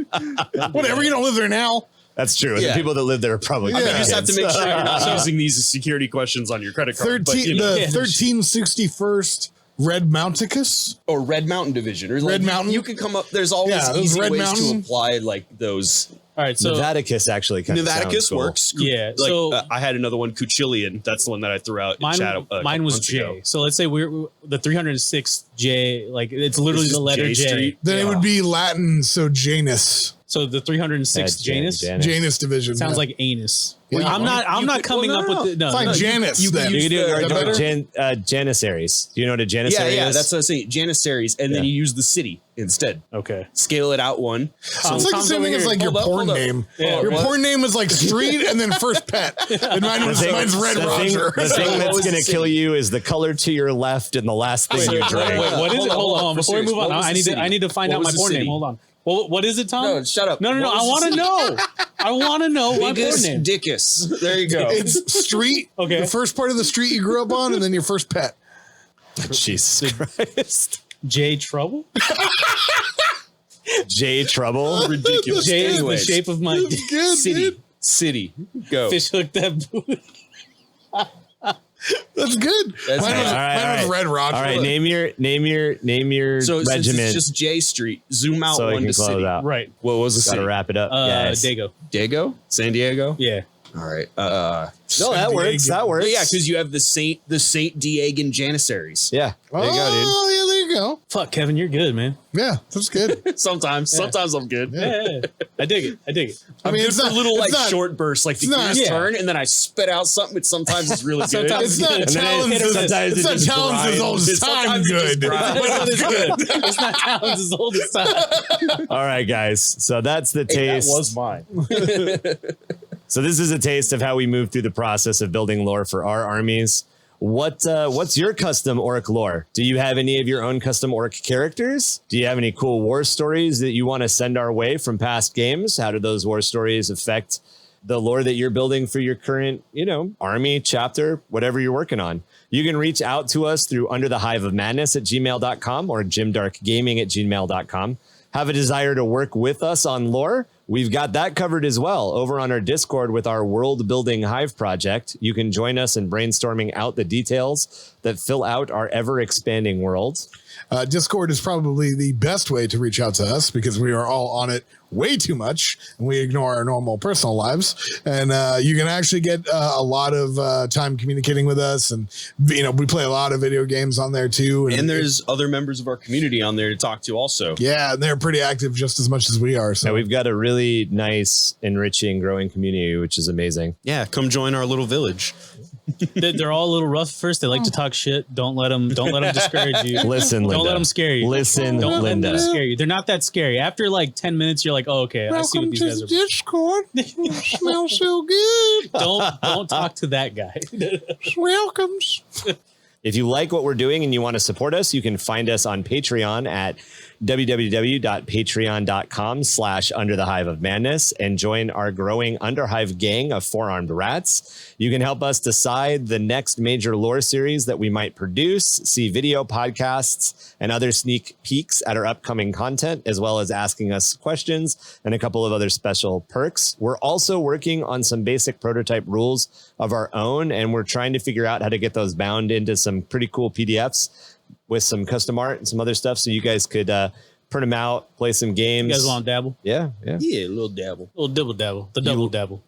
Whatever, you don't live there now. That's true. Yeah. The people that live there are probably. I mean, you just have to make sure you're not using these as security questions on your credit card. The 1361st Red Mounticus or Red Mountain Division or Red Mountain. You could come up. There's always easy Red ways Mountain. to apply like those. All right, so Nevadicus actually kind of Nevadicus cool. works. Yeah, like, so I had another one, Cuchillian. That's the one that I threw out. Mine was J. Ago. So let's say we're the 306 J. Like it's literally the letter J. Then it would be Latin, so Janus. So the 306 Janus division sounds like anus. Yeah. I'm not coming up with the fine Janus. You can do Janissaries. Do you know what a Janissary is? Yeah, that's what I was saying. Janissaries, and then you use the city instead. Okay. Scale it out one. So it's like the same thing as like your porn name. Yeah, your porn name is like street and then first pet. And mine's Red Roger. The thing that's going to kill you is the color to your left and the last thing you drink. Wait, what is it? Hold on. Before we move on, I need to find out my porn name. Hold on. Well, what is it, Tom? No, shut up. No. I want to know. I want to know my porn name. Dickus. There you go. It's street. Okay. The first part of the street you grew up on, and then your first pet. Jesus Christ. J Trouble? J Trouble? Ridiculous. J is the shape of my city. Go. Fish hook that booty. That's good. Mine was Red Roger. All right, name your regiment. So it's just J Street. Zoom out so one to city. Out. Right. What was the city? Gotta wrap it up. Yes. Dago? San Diego? Yeah. All right. No, that works. That works. Yeah, because you have the Saint Diegan Janissaries. Yeah. There you go, dude. Oh, yeah, there you go. Fuck, Kevin, you're good, man. Yeah, that's good. Sometimes I'm good. Yeah. I dig it. I mean, it's a little like short bursts, like the gears turn, and then I spit out something. But sometimes it's really good. It's not Talon's as old as time good. It's not Talon's as old as time. All right, guys. So that's the taste. That was mine. So this is a taste of how we move through the process of building lore for our armies. What's your custom orc lore? Do you have any of your own custom orc characters? Do you have any cool war stories that you want to send our way from past games? How do those war stories affect the lore that you're building for your current, army, chapter, whatever you're working on? You can reach out to us through underthehiveofmadness@gmail.com or jimdarkgaming@gmail.com. Have a desire to work with us on lore? We've got that covered as well over on our Discord with our world building Hive project. You can join us in brainstorming out the details that fill out our ever expanding world. Discord is probably the best way to reach out to us because we are all on it way too much, and we ignore our normal personal lives. And you can actually get a lot of time communicating with us, and we play a lot of video games on there too. And there's other members of our community on there to talk to also. Yeah, and they're pretty active just as much as we are. So we've got a really nice, enriching, growing community, which is amazing. Yeah, come join our little village. They're all a little rough at first. They like to talk shit. Don't let them discourage you. Listen, Linda. Don't let them scare you. Listen, don't Linda. let them scare you. They're not that scary. After like 10 minutes, you're like, oh, okay, I see what these guys are. Discord. You smell so good. Don't talk to that guy. Welcomes. If you like what we're doing and you want to support us, you can find us on Patreon at www.patreon.com/Under the Hive of Madness and join our growing Underhive gang of 4-armed rats. You can help us decide the next major lore series that we might produce, see video podcasts, and other sneak peeks at our upcoming content, as well as asking us questions and a couple of other special perks. We're also working on some basic prototype rules of our own, and we're trying to figure out how to get those bound into some pretty cool PDFs with some custom art and some other stuff, so you guys could print them out, play some games. You guys want to dabble? Yeah, a little dabble. A little dibble dabble. The double dabble.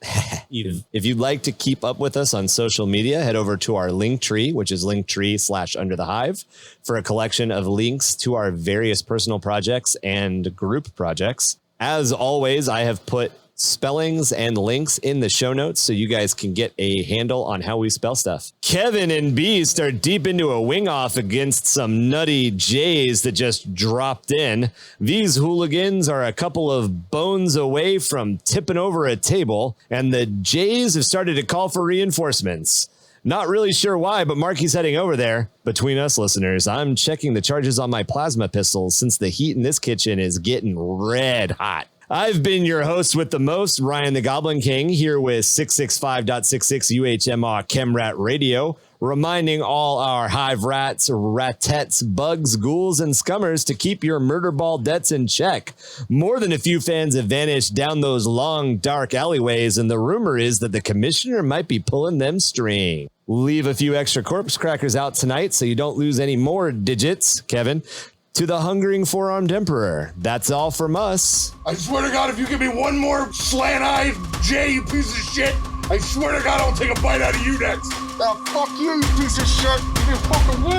Even. If you'd like to keep up with us on social media, head over to our link tree, which is linktree/Under the Hive, for a collection of links to our various personal projects and group projects. As always, I have put spellings and links in the show notes so you guys can get a handle on how we spell stuff. Kevin and Beast are deep into a wing off against some nutty Jays that just dropped in. These hooligans are a couple of bones away from tipping over a table, and the Jays have started to call for reinforcements. Not really sure why, but Marky's heading over there. Between us listeners, I'm checking the charges on my plasma pistols since the heat in this kitchen is getting red hot. I've been your host with the most, Ryan the Goblin King, here with 665.66 UHM Chemrat Radio, reminding all our hive rats, ratettes, bugs, ghouls, and scummers to keep your murder ball debts in check. More than a few fans have vanished down those long, dark alleyways, and the rumor is that the commissioner might be pulling them string. Leave a few extra corpse crackers out tonight so you don't lose any more digits, Kevin. To the hungering 4-armed emperor. That's all from us. I swear to God, if you give me one more slant-eyed Jay, you piece of shit, I swear to God, I'll take a bite out of you next. Fuck you, you piece of shit. You fucking win.